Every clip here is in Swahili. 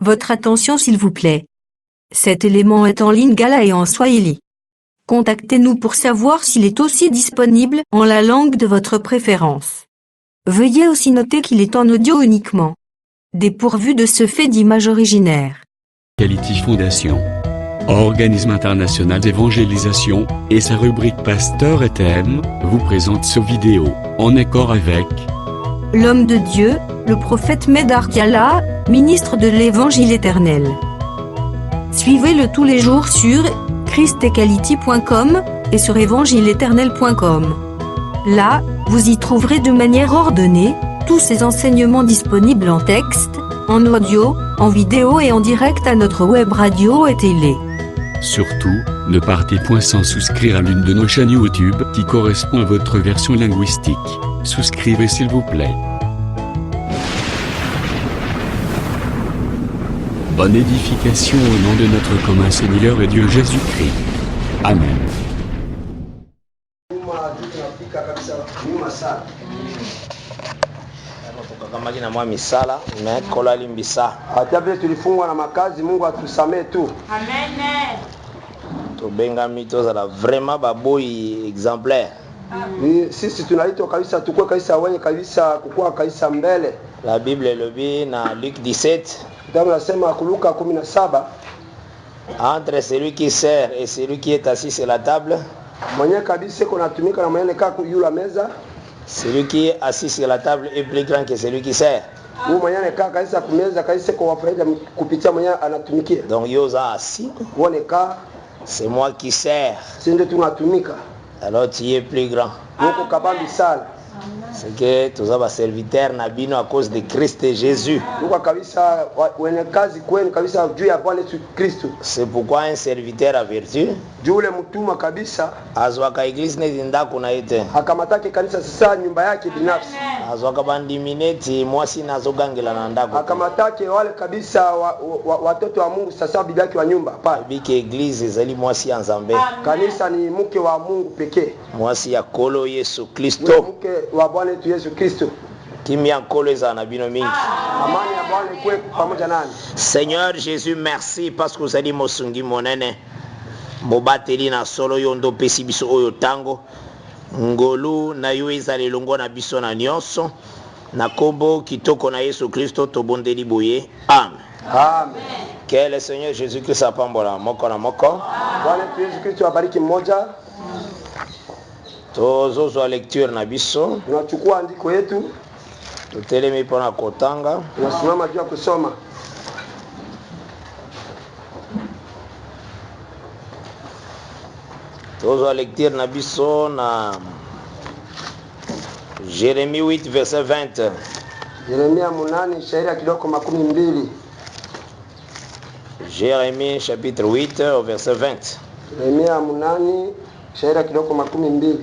Votre attention s'il vous plaît. Cet élément est en lingala et en swahili. Contactez-nous pour savoir s'il est aussi disponible en la langue de votre préférence. Veuillez aussi noter qu'il est en audio uniquement. Dépourvu de ce fait d'image originaire. Quality Foundation, organisme international d'évangélisation, et sa rubrique Pasteur et Thème, vous présente ce vidéo, en accord avec l'homme de Dieu, le prophète Medar Kiala, ministre de l'Évangile éternel. Suivez-le tous les jours sur christequality.com et sur évangile-éternel.com. Là, vous y trouverez de manière ordonnée tous ces enseignements disponibles en texte, en audio, en vidéo et en direct à notre web radio et télé. Surtout, ne partez point sans souscrire à l'une de nos chaînes YouTube qui correspond à votre version linguistique. Souscrivez s'il vous plaît. Bonne édification au nom de notre commun Seigneur et Dieu Jésus-Christ. Amen. Kama jina mwa misala mekola limbisa hata vile tulifungwa na makazi, Mungu atusamee tu. Amen. Tubenga mito za vraiment baboyi exemplaire. Ni sisi tunaitwa kabisa tukue kabisa wenye kabisa kukua kabisa mbele. La Bible le dit na Luc 17. Kitabu nasema Luka 17, entre celui qui sert et celui qui est assis sur la table, mwenye kabisa kuna tumika na mwenye kaa yula meza, celui qui est assis sur la table est plus grand que celui qui sert. Huyo mwenye anakaa kabisa kumeza kabisa kwa wafaida kupitia mwenye anatumikia. Donc yoza assis, uone kaa c'est moi qui sers. Si ndio tunatumika. Alors tu es plus grand. Huko kabambi sana. C'est que tous aba serviteurs na bino à cause de Christ et Jésus. Huko kabisa wenye kazi kwenu kabisa juu ya Bwana Yesu Kristo. C'est pourquoi un serviteur a vertu. Jule mtuma kabisa azwaka eglise nezinda kuna ite akamatake kanisa sasa nyumba yake binafsi, azwaka bandimineti mwasi nazogangela na ndako akamatake wale kabisa watoto wa Mungu sasa bibi yake wa nyumba pale bike eglise zali mwasi ya Nzambe. Kanisa ni mke wa Mungu pekee, mwasi ya kolo Yesu Kristo, mke wa Bwana wetu Yesu Kristo. Kimia kolo eza na bino mingi. Amani ya Bwana ikuwe pamoja nani. Seigneur Jésus, merci parce que vous allez mosungi monene bobateli na solo yondo pesi biso oyo tango ngolu na yo ezali longo na biso na nyonso na kombo kitoko na Yesu Kristo tobondeli boye. Amen. Amen. Que le Seigneur Jésus-Christ apambola moko na moko. Bwana Yesu Kristo abariki mmoja. Tozozwa lecture na biso. Tunachukua andiko yetu. Tutelemi pona kotanga. Tunasimama juu ya kusoma. Tozwa lecture na biso na Jérémie 8 verset 20. Yeremia 8 shairi kidogo 12. Jérémie chapitre 8 au verset 20. Yeremia 8 shairi kidogo 12.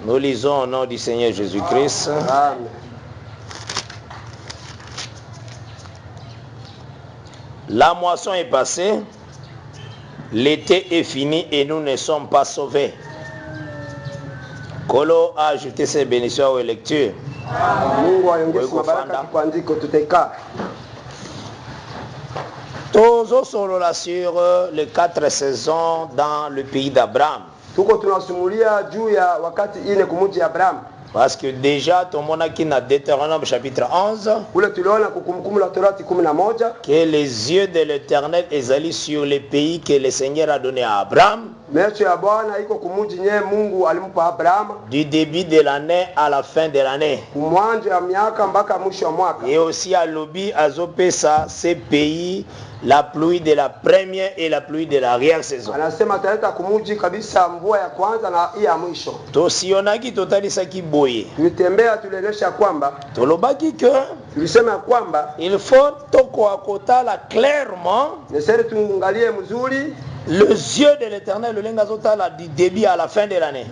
Nous lisons au nom du Seigneur Jésus-Christ. Amen. La moisson est passée, l'été est fini et nous ne sommes pas sauvés. Kolo a ajouté ses bénédictions aux lectures. Mungu aongeze mabaraka kwa andiko tuteka. Tozo solola sur les 4 saisons dans le pays d'Abraham. Tuko tunasumulia juu ya wakati ine kumuji Abraham. Parce que déjà tout le monde qui na Deutéronome chapitre 11 que les yeux de l'Éternel ezali sur les pays que le Seigneur a donné à Abraham. Du début de l'année à la fin de l'année. Et aussi à Lobi azopesa ces pays la pluie de la première et la pluie de l'arrière-saison. Tosionaki totalisaki boye. Tolobaki que il faut toko kotala clairement les yeux de l'Éternel, le lengazotala du début à la fin de l'année.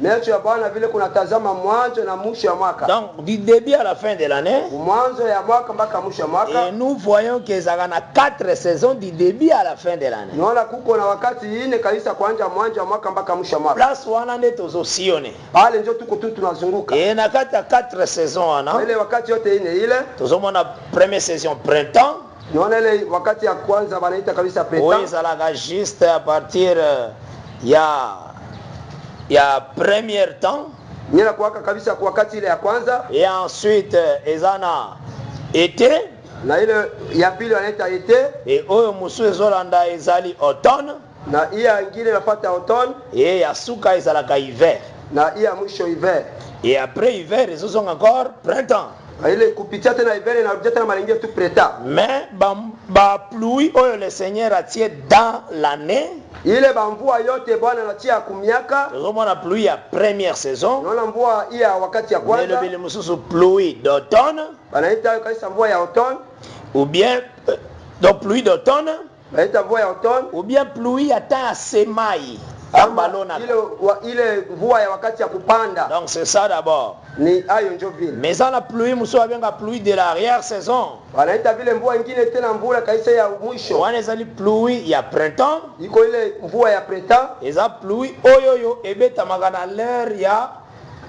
Donc du début à la fin de l'année, et nous voyons que ça a 4 saisons du début à la fin de l'année. Place wana neto zosione. Et na 4 saisons wana. Tozomona première saison printemps. Naona ile wakati ya kwanza wanaita kabisa Oui, printemps. ça la juste à partir ya premier temps. Nyela kuwaka kabisa kwa wakati ile ya kwanza. Et ensuite ezana été. Na ile ya pili wanaita été. Et oyo musu ezolanda ezali automne. Na iya ingine inafuata automne. Et ya suka ezalaka hiver. Na iya mwisho hiver. Et après hiver ezozonga encore printemps. Ile kupitia tena hiver inarudia tena malingia tu printemps. Mais ba pluie oyo le Seigneur a tiré dans l'année. Ile mvua yote Bwana anatia kumiaka. Tozomona pluie ya première saison. Naona mvua ya wakati ya kwanza. Mais le bile mususu pluie d'automne. Wanaita kabisa mvua ya automne. Ou bien donc pluie d'automne. Wanaita mvua ya automne. Ou bien pluie ya temps ya semai. Ile mvua ya wakati ya kupanda. Donc c'est ça d'abord. Ni ayo njo vile. Mais ça la pluie muso abenga pluie de l'arrière saison. Wanaita vile mvua nyingine tena mvua kaisa ya mwisho. Wanezali pluie ya printemps. Iko ile mvua ya printemps. Eza pluie oyoyo ebeta magana l'heure ya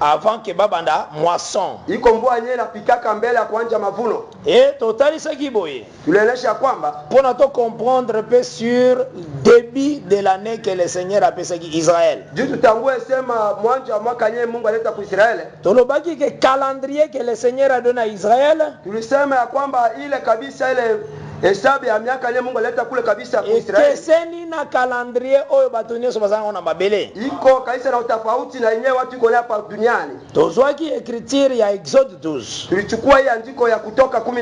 avant que babanda moisson. Iko mvua yenyewe inapikaka mbele ya kuanja mavuno. Et totali saki boye. Tulielesha kwamba pour nous comprendre un peu sur le début de l'année que le Seigneur a appelé Israël. Juu tutambue sema mwanzo wa mwaka yenyewe Mungu aleta kwa Israeli. Tolobaki que calendrier que le Seigneur a donné à Israël. Tulisema ya kwamba ile kabisa ile hesabu ya miaka ile Mungu aleta kule kabisa kwa Israeli. Keseni na calendrier oyo batonye so bazanga na mabele. Iko kabisa na utafauti na yenyewe watu iko hapa duniani. Tozwaki écriture ya Exode 12. Tulichukua hii andiko ya Kutoka 12.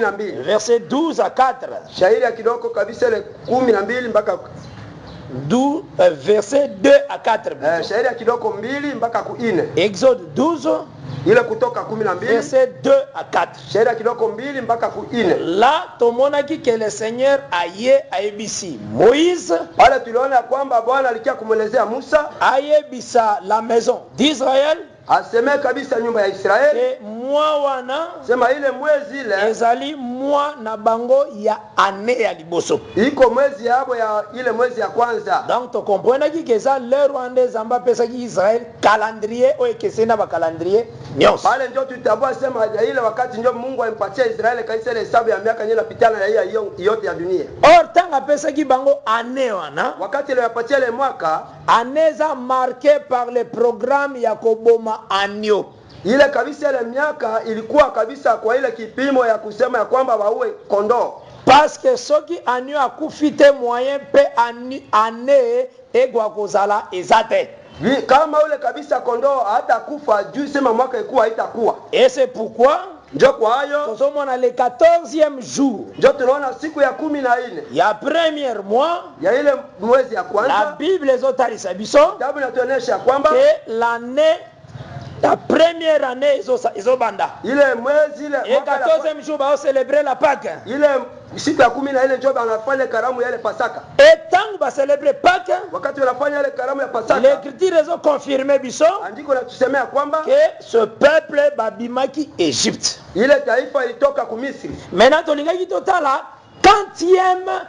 Verset 12 à 4. Shairi ya kidogo kabisa ile 12 mpaka verset 2 à 4. Shairi ya kidogo 2 mpaka 4. Exode 12. Ile Kutoka 12 verset 2 à 4. Shairi ya kidogo 2 mpaka 4. Là tomonaki que le Seigneur aye ayebisi Moïse. Pale tuliona kwamba Bwana alikia kumwelezea Musa ayebisa la maison d'Israël. Aseme kabisa nyumba ya Israeli. Et moi wana sema ile mwezi ile ezali moi na bango ya année ya liboso. Iko mwezi yabo ya ile mwezi ya kwanza. Donc to comprendre ki keza l'heure wande zamba pesa ki Israël calendrier o ekesena ba calendrier nyos. Pale ndio tutambua sema ile wakati ndio Mungu alimpatia Israeli kaisa ile hesabu ya miaka yenyewe napitana na hiyo yote ya dunia. Or tanga pesa ki bango année wana wakati ile yapatia ile mwaka année za marqué par le programme ya koboma agneau. Ile kabisa ile miaka ilikuwa kabisa kwa ile kipimo ya kusema ya kwamba waue kondoo. Parce que soki agneau akufite moyen pe année egwa kozala ezate. Kama ule kabisa kondoo hata kufa juu sema mwaka ikuwa haitakuwa. Et c'est pourquoi ndio kwa hayo tuzomona le 14e jour ndio tunaona siku ya 14 ya premier mois ya ile mwezi ya kwanza. La Bible ezotalisa biso kitabu inatuonyesha kwamba que l'année la première année ezobanda ile mwezi ile et 14e jour ba célébrer la Pâque. Ile siku ya 10 ile ndio banafanya karamu ya ile Pasaka. Et tant ba célébrer Pâque wakati wanafanya ile karamu ya Pasaka l'écriture ezo confirmer biso andiko natusemea kwamba que ce peuple babimaki Égypte. Ile taifa ilitoka ku Misri. Maintenant tolingaki totala 40e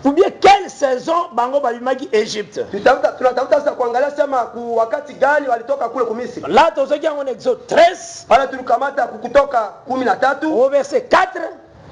ou bien quelle saison bango babimaki Égypte. Tunatafuta sasa kuangalia sema ku wakati gani walitoka kule ku Misri. Là tozoki en Exode 13. Pale tulikamata kutoka 13 au verset 4.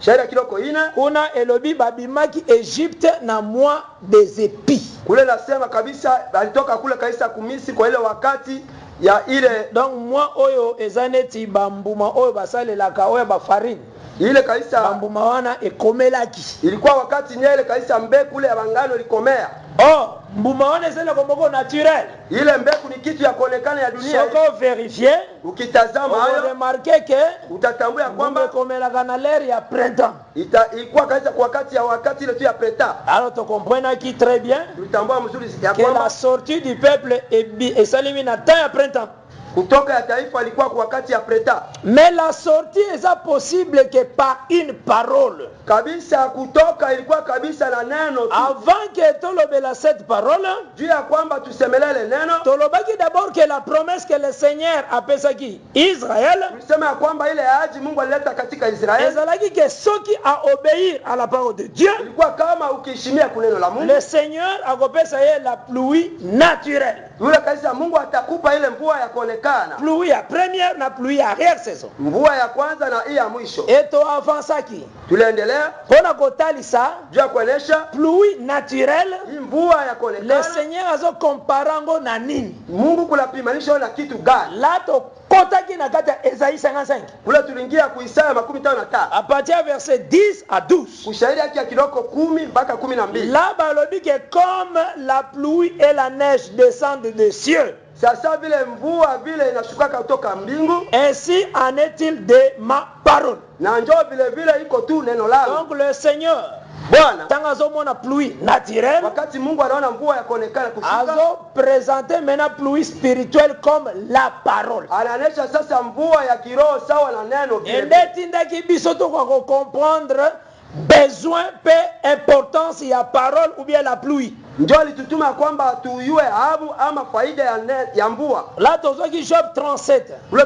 Shairi kiloko ina kuna elobi babimaki Égypte na mois des épis. Kule nasema kabisa walitoka kule kaisa ku Misri kwa ile wakati ya ile donc moi oyo ezaneti bambuma oyo basalelaka oyo ba farine. Ile kaisa bambuma wana ekomelaki. Ilikuwa wakati nyele kaisa mbeku ile ya bangano likomea. Oh, mbuma wana zile komoko naturel. Ile mbeku ni kitu ya kuonekana ya dunia. Soko vérifier. Ukitazama hayo remarquer que utatambua kwamba komelaka na l'air ya printemps. Ilikuwa kaisa kwa wakati ile tu ya printemps. Alors tu comprends qui très bien. Tutambua mzuri ya kwamba la sortie du peuple est salimi na temps ya printemps. Kutoka ya taifa ilikuwa kwa wakati ya printemps. Mais la sortie est possible que par une parole. Kabisa kutoka ilikuwa kabisa na neno tu. Avant que tolobela cette parole, juu ya kwamba tusemelele neno. Tolobaki d'abord que la promesse que le Seigneur a pesaki Israël. Tulisema ya kwamba ile ahadi Mungu alileta katika Israeli. Ezalaki que ceux qui a obéir à la parole de Dieu. Ilikuwa kama ukiheshimia kuneno la Mungu, le Seigneur akopesa ye la pluie naturelle. yule kanisa Mungu atakupa ile mvua ya kuonekana. Pluie ya première na pluie ya arrière saison. Mvua ya kwanza na hii ya mwisho. Eto avansaki. Tuliendelea Pona kotalisa juu ya kuonesha pluie naturelle. hii mvua ya Le kuonekana. Seigneur azo comparango na nini? Mungu kunapimanisha na kitu gani? Lato kotaki na kata Esaïe 55. Kule tuliingia ku Isaya 55. À partir du verset 10 à 12. Kushahidi yake ya kiloko 10 mpaka 12. Là, balobi que comme la pluie et la neige descendent des cieux, Sasa vile mvua vile inashuka kutoka mbingu, ainsi en est-il de ma parole. na njoo vile vile iko tu neno langu. Donc le Seigneur, Bwana, tant azomona pluie naturelle, wakati Mungu anaona mvua ya kuonekana kushuka, azo présenter maintenant pluie spirituelle comme la parole. anaonesha sasa mvua ya kiroho sawa na neno vile. Endetindaki biso to kwa comprendre besoin pe importance ya parole ou bien la pluie. Njoo litutuma kwamba tuyue habu ama faida ya mvua. Là tozaki Job 37. Ule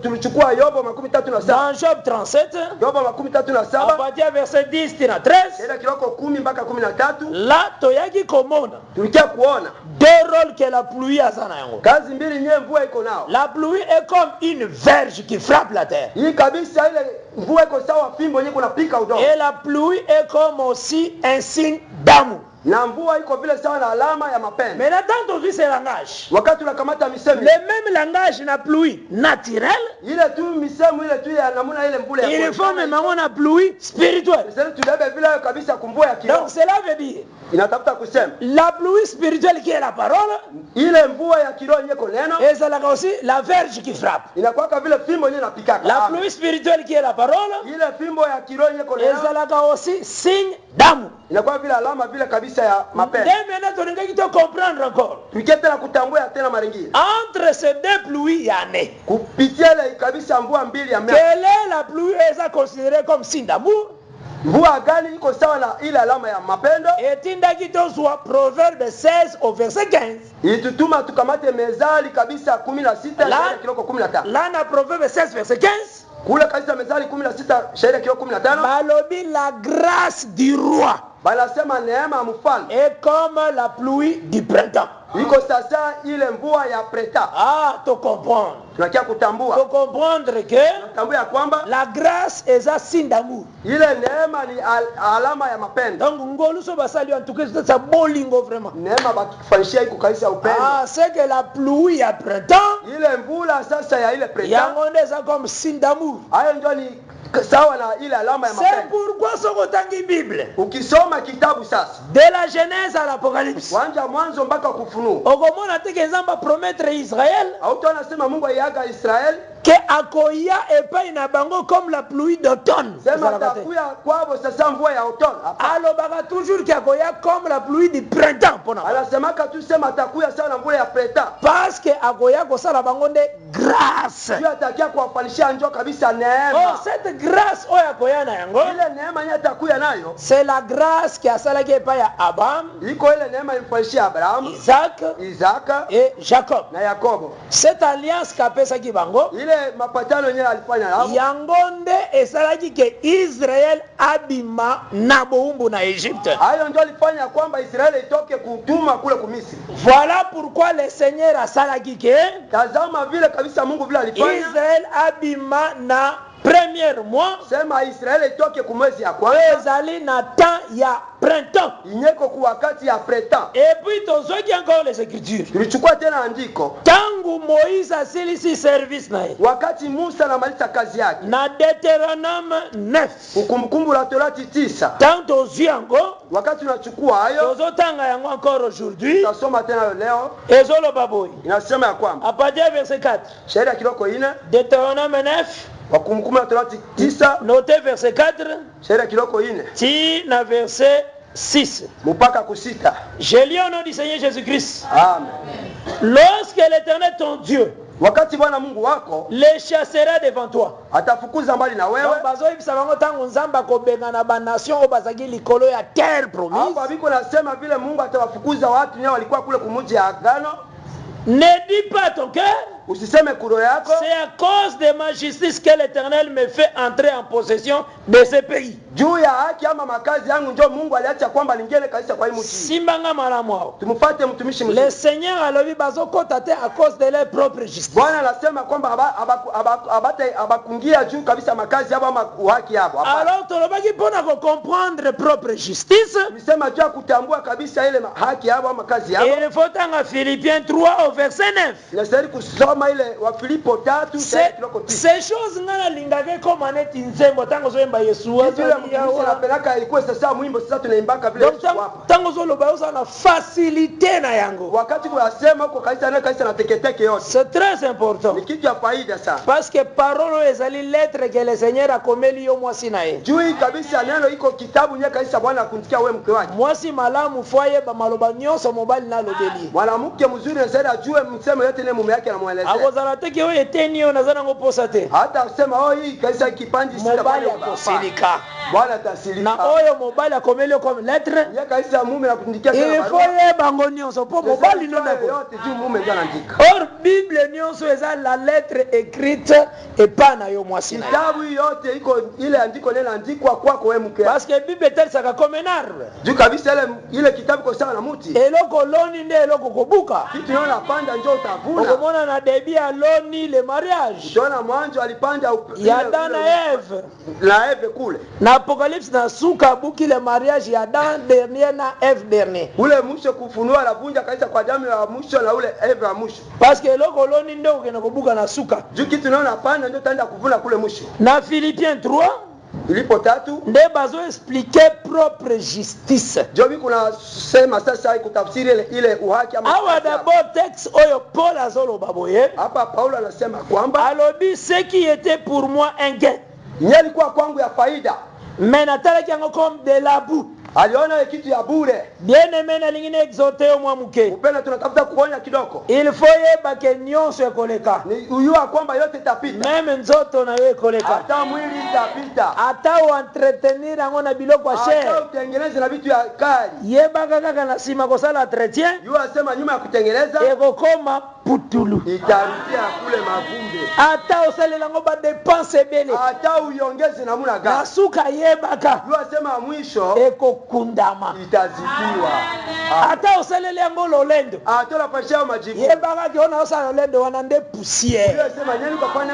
tulichukua Yobo 37. Dans Job 37, Yobo à 37. partir du verset 10 tina 13, Ile kiloko 10 mpaka 13. là toyaki komona Tulikia kuona deux rôles que la pluie a sana yango. kazi mbili nyewe mvua iko nao. La pluie est comme une verge qui frappe la terre. Hii kabisa ile mvua iko sawa fimbo yenyewe kunapika udongo. Et la pluie est comme aussi un signe d'amour. Na mvua iko vile sawa na alama ya mapendo. Mais dans ton ce langage, Wakati tunakamata misemo, le même langage na pluie naturelle, ile tu misemo ile tu ya namuna ile mvula ya il faut même na pluie spirituelle. sasa tulebe vile kabisa kumvua ya kiroho. Donc cela veut dire Inatafuta kusema la pluie spirituelle qui est la parole, ile mvua ya kiroho yenyewe ko neno, et c'est là aussi la verge qui frappe. inakuwa kama vile fimbo yenyewe inapikaka. La pluie spirituelle qui est la parole, Ile fimbo ya kiroho yenyewe ko et neno, c'est là aussi signe d'amour. inakuwa vile alama vile kabisa ya mapendo. Dès maintenant, tu n'as qu'à comprendre encore. Tukienda tena kutambua tena mara nyingine. Entre ces deux pluies, il y en a. Kupitia ile kabisa mvua mbili ya miaka. Quelle est la pluie est considérée comme signe d'amour? Mvua gani iko sawa na ile alama ya mapendo? Et Tindakito soit Proverbe 16 au verset 15. Itutuma tukamate mezali kabisa 16 La- shairi kiloko 15. Là, dans Proverbe 16 verset 15, Kule kabisa mezali 16 shairi kiloko 15. Balobi la grâce du roi Banasema neema ya mfalme est comme la pluie du printemps. iko sasa ile mvua ya preta. Ah, tu comprends. Tunakia Tu kutambua. comprendre que Tambua ya kwamba la grâce est un signe d'amour. ile neema ni alama ya mapendo. Donc, ngolu so basali en tout cas, c'est ça bolingo vraiment. Neema batufanyishia iko kabisa upendo. Ah, c'est que la pluie à printemps, Ile mvula sasa ya ile preta. yango ça comme signe d'amour. Hayo ndio ni sawa na ile alama ya C'est mapendo. pourquoi ce que Bible, Ukisoma kitabu sasa, de la Genèse à l'Apocalypse, wanja mwanzo mpaka kufunuo, okomona te que Nzamba promettre Israël hautaona sema Mungu aiaga Israeli, que akoya epai na bango comme la pluie d'automne. sema atakuya kwao sasa mvua ya otono. Alobaka toujours que akoya comme la pluie du printemps pona. Anasemaka tu sema atakuya sawa na mvua ya preta. Parce que akoya kosala bango nde grâce. Dieu atakia kuwafanishia njoo kabisa Oh, neema. cette grâce oyo akoya na yango, Ile neema yenye atakuya nayo, c'est la grâce qui asalaki epai ya Abraham, iko ile neema imfanishia Abrahamu, Isaac Isaka et Jacob. na Yakobo. Cette alliance kapesaki bango, Ile mapatano yenyewe alifanya nao, yango nde esalaki ke Israel abima na boumbu na Egypte. hayo ndio alifanya kwamba Israeli itoke kutuma kule kumisri. Voilà pourquoi le Seigneur asalaki ke Tazama vile kabisa Mungu vile alifanya, Israel abima na premier mois, sema Israeli itoke kumwezi ya kwanza, ezali na temps ya printemps. inyeko ku wakati ya preta. Et puis tozoki encore les écritures. Tulichukua tena andiko Tangu Moïse asilisi service na ye, wakati Musa anamaliza kazi yake, na Deutéronome 9, Kumbukumbu la Torati 9. tant tozwi yango, Wakati tunachukua hayo, tozotanga yango encore aujourd'hui, tutasoma tena leo, ezoloba boye. inasema ya kwamba À partir du verset 4, shairi ya kiloko 4, Deutéronome 9, Kumbukumbu la Torati 9, notez verset 4, shairi ya kiloko 4 ti na verset 6. mpaka kusita. Je lis au nom du Seigneur Jésus-Christ. Amen. Lorsque l'Éternel ton Dieu Wakati Bwana Mungu wako les chassera devant toi. atafukuza mbali na wewe, Donc bazoyebisa bango ntango Nzamba kobenga na banation oyo bazalaki likolo ya terre promise. hapo abiko nasema vile Mungu atawafukuza watu wenyewe walikuwa kule kumuji ya agano. Ne dis pas à ton cœur usiseme kuro yako c'est à cause de ma justice que l'Éternel me fait entrer en possession de ce pays. juu ya haki ama makazi yangu ndio Mungu aliacha kwamba ningene kabisa kwa hii mji. Simbanga malamu. Tumfuate mtumishi mzuri. Le Seigneur alobi bazokota te à cause de leur propre justice. Bwana anasema kwamba abakungia juu kabisa makazi yao ama haki yao. Alors tolobaki pona ko comprendre propre justice. Nisema juu kutambua kabisa ile haki yao ama kazi yao. Il faut tanga Philippiens 3 au verset 9. Nasari kusoma ile wa Filipo 3 ces choses ngana lingake koma neti nzembo tango zoemba Yesu napeleka ilikuwa sasa muimbo sasa tunaimbaka vile Yesu hapa. Tango zoloba yosa na facilité na yango. Wakati kunasema huko kanisa na teketeke yote. C'est très important. Ni kitu ya faida sana. Parce que parole ezali lettre que le Seigneur a komeli yo mwasi na ye. Juu kabisa neno iko kitabu nye kanisa Bwana akundikia wewe mke wake. Mwasi malamu foye ba maloba nyonso mobali na lobeli. Mwanamke mzuri nasema ajue msemo yote ne mume yake anamuelezea. Akozala teke wewe eteni yo nazana ngoposa te. Hata usema hii kanisa kipandi sita mobali akosilika. Bwana atasilika. Na oyo mobali akomeli yo comme lettre. Ye kanisa mume akundikia sana. Il faut ye bango nyonso po mobali no ndako. Yote juu mume ndio anaandika. Or Bible nyonso eza la lettre écrite et pas na yo mwasi na. Kitabu yote iko ile andiko neno andikwa kwako wewe mke. Parce que Bible tel saka comme un arbre. Juu kabisa ile kitabu kwa sawa na muti. Eloko loni nde eloko kobuka. Kitu unaona panda njoo utavuna. Ukomona na début à loni le mariage. Utaona mwanzo alipanda ya Adam na Eve. Na Eve kule. Na Apocalypse na suka buki le mariage ya Adam dernier na Eve dernier. Ule mwisho kufunua la vunja kabisa kwa damu ya mwisho na ule Eve ya mwisho. Parce que eloko loni nde ukena kobuka na suka. Juu kitu unaona panda ndio utaenda kuvuna kule mwisho. Na Philippiens 3 Filipo 3 nde bazo expliquer propre justice. Jobi kuna sema sasa kutafsiri ile uhaki ama. Awa d'abord texte oyo Paul azoloba boye. Hapa Paulo anasema kwamba alobi ce qui était pour moi un gain. Yeye alikuwa kwangu ya faida. Mais natalaki yango comme de la boue. Aliona kitu ya bure. Bien aimé na lingine exhorter au mwamuke. Upenda tunatafuta kuonya kidogo. Il faut yeba ke nyonso ekoleka. Ni uyua kwamba yote itapita. Même nzoto na yo ekoleka. Hata mwili itapita. Hata entretenir yango na biloko ya cher. Hata utengeneze na vitu ya kali. Yeba kaka na sima kosala entretien. Yua sema nyuma ya kutengeneza. Ekokoma putulu. Itarudia kule mavumbi. Hata usalela ngo ba dépense bele. Hata uiongeze namuna gani. Nasuka yebaka. Yua sema mwisho kundama itazidiwa. Hata usalele yango lolendo. Hata unapasha majivu. Yebaka kiona usa lolendo wanande poussière. Yua sema nyani kwa kwane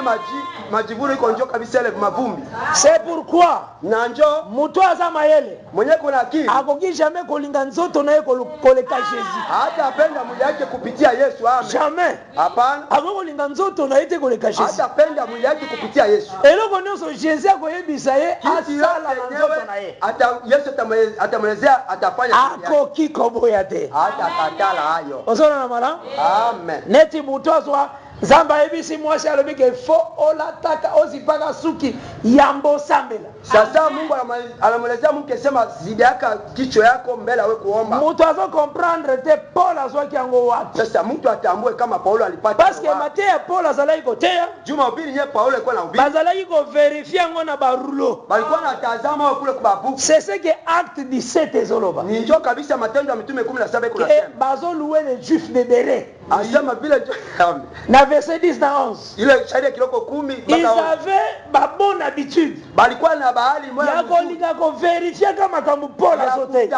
majivu iko njoo kabisa ile mavumbi. C'est pourquoi na njoo mutu aza mayele mwenye kuna akili akoki jamais kolinga nzoto na ye koleka Jésus. Hata apenda mwili yake kupitia Yesu. Amen. Jamais. Hapana. Akokolinga nzoto na ye te koleka Jésus. Hata apenda mwili yake kupitia Yesu. Eloko nyonso Jésus akoyebisa ye asala na nzoto na ye. Hata Yesu atamwelezea atafanya akoki koboya te. Hata katala hayo. Osona na mala? Amen. Neti mutu azwa Zamba ebisi mwasi alobi ke fo olataka ozipaka suki yambo sambela. Sasa Mungu anamwelezea mke sema zidaka kichwa yako mbele awe kuomba. Mutu azo comprendre te Paul azwaki yango wapi. Sasa mtu atambue kama Paulo alipata. Parce que Matthieu Paul azalaki koteya. Juma ubiri nye Paulo alikuwa na ubiri. Bazalaki ko vérifier yango na barulo. Balikuwa na tazama kule kwa buku. C'est ce que acte 17 ezoloba. Ni njoo kabisa Matendo ya Mitume 17 kuna sema. Bazo louer les juifs de Béré. Asema vile na verset 10 na 11. Ile sharia kiloko 10 ils avaient ba bonne habitude. Balikuwa na bahali moja. Yako linga ko vérifier kama kambu Paul azote.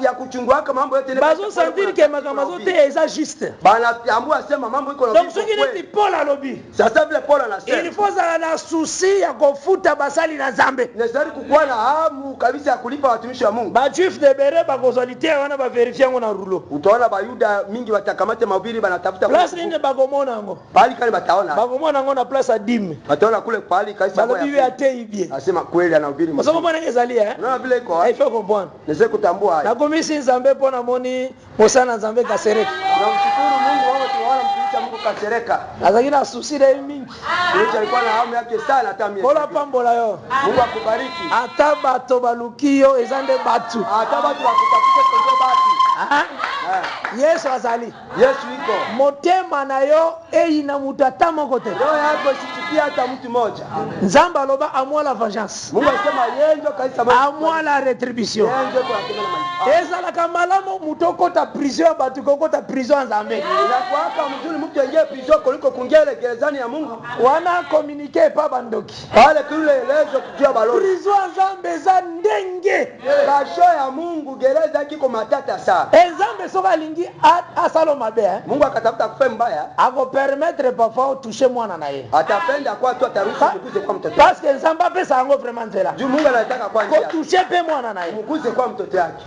Ya kuchungua kama mambo yote. Bazo sentir que makama zote eza juste. Bana tambua sema mambo iko na. Donc ce qui n'est Paul alobi. Sasa vile Paul anasema. Il faut za na souci ya kufuta basali na zambe. Necessary kukuwa na hamu kabisa ya kulipa watumishi wa Mungu. Ba juif de Béré ba kozalite wana ba vérifier ngo na rouleau. Utaona Bayuda mingi watakamate mahubiri banatafuta place nini bagomona ngo. Pali kale bataona. Bagomona ngo na place a dime. Bataona kule pali kaisa moya. Balobi atei bien. Asema kweli anahubiri. Kwa sababu bwana ngezalia Unaona vile iko. Il faut comprendre. Necessary kutambua haya. Na komisi Nzambe pona moni mosana Nzambe kasereka. Na mshukuru Mungu wao tunaona mtumishi Mungu kasereka. Azakina susire mingi. Yeye alikuwa na hamu yake sana hata mimi. Bola pambola yo. Mungu akubariki. Ata bato balukio ezande batu. Hata batu bakutafuta kwa batu. Yesu azali. Yesu iko. Motema na yo eina mutata moko te. Roho yako isichukia hata mtu mmoja. Nzamba loba amwa la vengeance. Mungu anasema yeye ndio kaisa mali. Amwa la retribution. Yeye ndio kwa kile mali. Ezala kamalamo mutoko ta prison batu koko ta prison prison nzambe. Inakuwa mzuri mtu aingie prison kuliko kuingia ile gerezani ya Mungu. Wana communiquer pa bandoki. Pale kule elezo kujua baloni. Prison nzambe za ndenge. Kasho ya Mungu gereza kiko matata sana. Nzambe soka lingi asalo mabe. Mungu akatafuta kufe mbaya. Ako permettre parfois toucher mwana na yeye. Atapenda kwa tu ataruhusu mkuze kwa mtoto. Parce que nzamba pesa yango vraiment nzela. Juu Mungu anataka kwa njia. Ko toucher pe mwana na yeye. Mkuze kwa mtoto yake.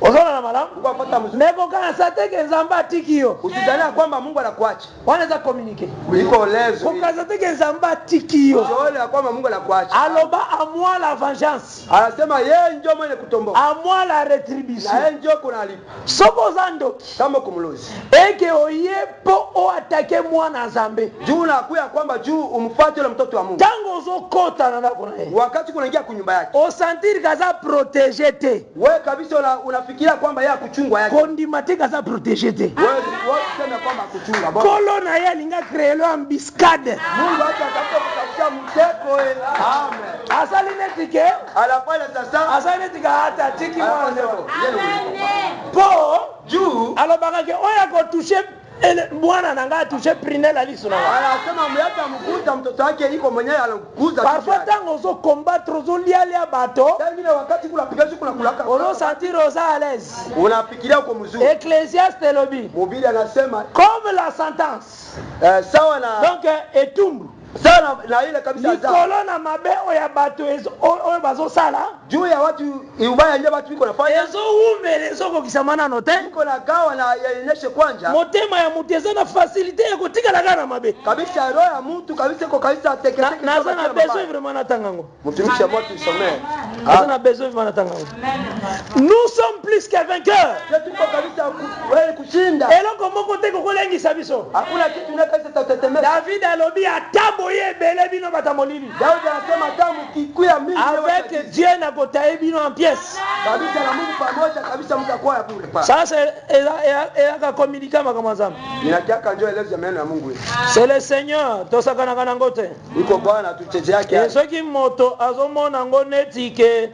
Ozona na malamu? Mungu apata mzuri. Neko kana sateke nzamba tikio. Usidhania kwamba Mungu anakuacha. Wanaweza communiquer. Iko lezo. Ko kazateke nzamba tikio. Usione kwamba Mungu anakuacha. Aloba à moi la vengeance. Anasema yeye ndio mwenye kutomboka. À moi la rétribution. Na yeye ndio kunalipa. Soko zandoki. Kama kumlozi. Eke oyepo o attaquer mwana nzambe. Juu unakuya kwamba juu umfuate yule mtoto wa Mungu. Tango uzokota na ndako na yeye. Wakati kunaingia kunyumba yake. O sentir kaza protéger te. Wewe kabisa unafikiria kwamba yeye akuchungwa yake. Kondimate kaza protéger te. Wewe unasema kwamba akuchunga bora. Kolo na yeye alinga créer embuscade. Mungu hata atakapokupatia mteko amen. Asali netike. Anafanya sasa. Asali netika hata tiki mwana. Amen. Po Juu alobaka ke oya ko toucher mwana nanga toucher prinel aliso na. Anasema mleta mkuta mtoto wake iko mwenyewe anakuza. Parfois tango zo combattre zo lialia bato. Wengine wakati kuna pigaji kuna kulaka. Ono sentir oza à l'aise. Unafikiria uko mzuri. Ecclésiaste lobi. Mobili anasema Comme la sentence. Sawa na donc etumbu. Sawa na ile kabisa za. Nikolo na mabe oya bato oyo bazo sala. Juu ya watu ubaya nje watu iko nafanya. Ezo umele zoko kisamana note. Iko na gawa na yaeneshe kwanja. Motema ya muteza na facilité ya kutika la gana mabe. Kabisa roho ya mtu kabisa iko kabisa teketeke. Na sana besoin vraiment natangango. Mtumishi wa Mungu tusomee. Sana besoin vraiment natangango. Nous sommes plus que vainqueurs. Tuko kabisa wewe kushinda. Eloko moko te ko lengi sabiso. Hakuna kitu unaweza kutetemesha. David alobi atabo ye bele bino batamolili. Daudi anasema tamu kikuya mingi avec Dieu na kotaye bino en pièces. Kabisa na Mungu pamoja kabisa mtakuwa ya bure pa. Sasa eka communiquer kama nzambe. Ninataka njoo eleze maneno ya Mungu hivi. C'est le Seigneur tosakana kana ngote. Iko Bwana tucheze yake. Soki moto azomona ngo netike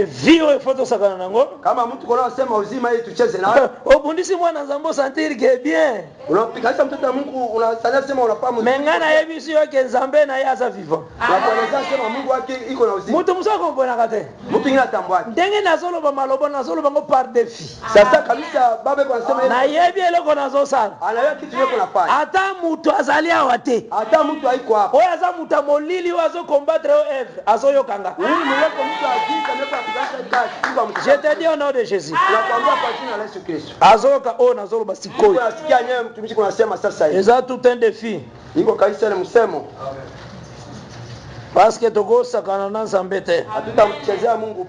vio photo sakana nango. Kama mtu kuna sema uzima hii tucheze na. Obundisi mwana nzambo sentir que bien. Unapika mtoto wa Mungu unasanya sema unafahamu. Mengana yebisi yoke nzambe na yaza vivant. Unakueleza sema Mungu wake iko na uzima. Mtu msako mbona kate. Mtu ngine atambwa. Ndenge nazolo ba malobo nazolo bango par défi. Sasa kabisa baba kwa nasema na yebi eloko nazo sala. Anayo kitu yako nafanya. Hata mtu azalia wate. Hata mtu haiko hapo. Oya za mtu molili wazo combattre au Eve. Azo yokanga. Huyu mweko mtu akika ndio kupigasha kazi. Je te dis au nom de Jésus. Nakwambia kwa jina la Yesu Kristo. Azoka o nazolo basikoi. Unasikia nyewe mtumishi kunasema sasa hivi. Eza tout un défi. Iko kaisa ni msemo. Parce que togo sakana na nzambe te. Hatutamchezea Mungu.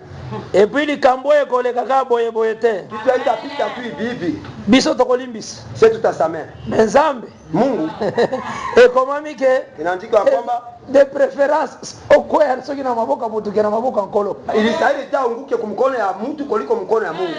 Et puis likambo ekoleka ka boye boye te. Kitu haitapita tu hivi. Biso tokolimbisa. Sisi tutasamehe. Nzambe. Mungu. Ekomami ke inaandika kwamba de préférence okwera soki na maboka mutu ke na maboka nkolo. Ilistahili taanguke kumkono ya mtu kuliko mkono ya Mungu.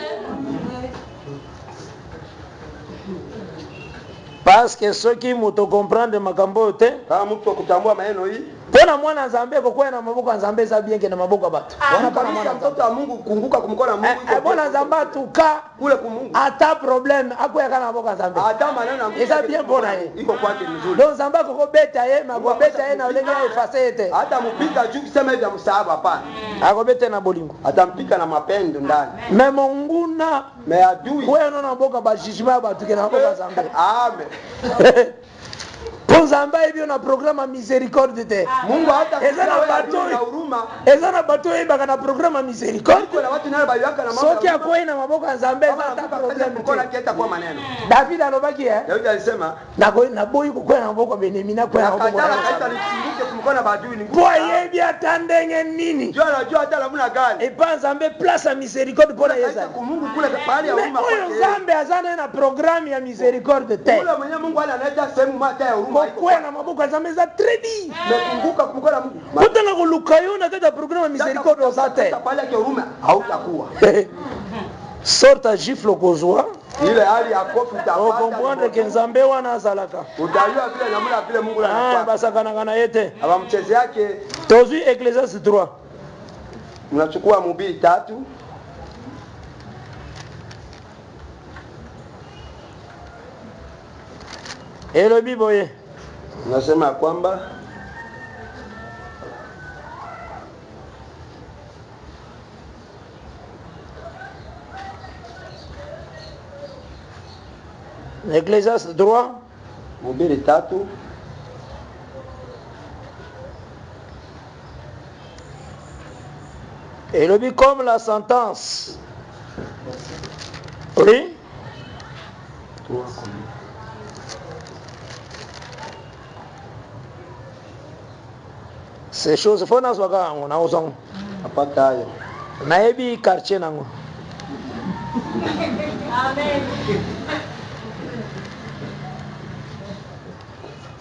Parce que ceux qui muto comprendre makambo te kama mtu kutambua maneno hii pona mwana nzambe ko kwena maboka nzambe za bien ke na maboka batu wana kabisa mtoto wa Mungu kunguka kumkono wa Mungu iko mwana nzamba tuka kule ku Mungu ata problème akoya kana maboka nzambe ata maneno ya Mungu eza bien pona ye iko kwake mzuri donc nzamba ko beta ye ma beta ye na ulenge ya effacer hata mpika juu kusema hivi msaaba hapana akobete na bolingo atampika na mapendo ndani memo nguna me adui kweno na boka ba jugement ba tuke na maboka nzambe amen. Ponzamba ebio na programme miséricorde te. Mungu hata ezana bato na huruma. Ezana bato ebaka na programme miséricorde. Kuna watu nao bayaka na mambo. Soki akoyi na maboko nzambe za ta problème. Kuna kieta kwa maneno. David alobaki David alisema na boyi kukoya na maboko benemi na kwa na maboko. Hata nisinduke kumkona badui ni ngumu. Kwa yebi atandenge nini? Jua hata lamuna gani. Et pas nzambe place à miséricorde pour les Yesu. Mungu kule pale ya huruma kwa nzambe azana na programme ya miséricorde te. Kule mwenye Mungu analeta sehemu mata ya huruma. Kwa na maboko nzambe za très bien. Mekumbuka kumkona Mungu. Kutana kuluka yona kata programme ya miséricorde osate. Pale ya huruma hautakuwa. Sorta gifle kozwa. Ile hali ya kofi utapata. On comprendre que nzambe wana azalaka. Utajua vile namna vile Mungu anafanya. Basakana kana yete. Aba mcheze yake. Tozui Ecclésiaste 3. Unachukua Mhubiri 3. elobi boye Nasema kwamba Ecclésiaste 3 Mhubiri 3 elobi comme la sentence. Oui. Ces choses faut nazwaka yango na ozongo apata hayo. nayebi quartier nango.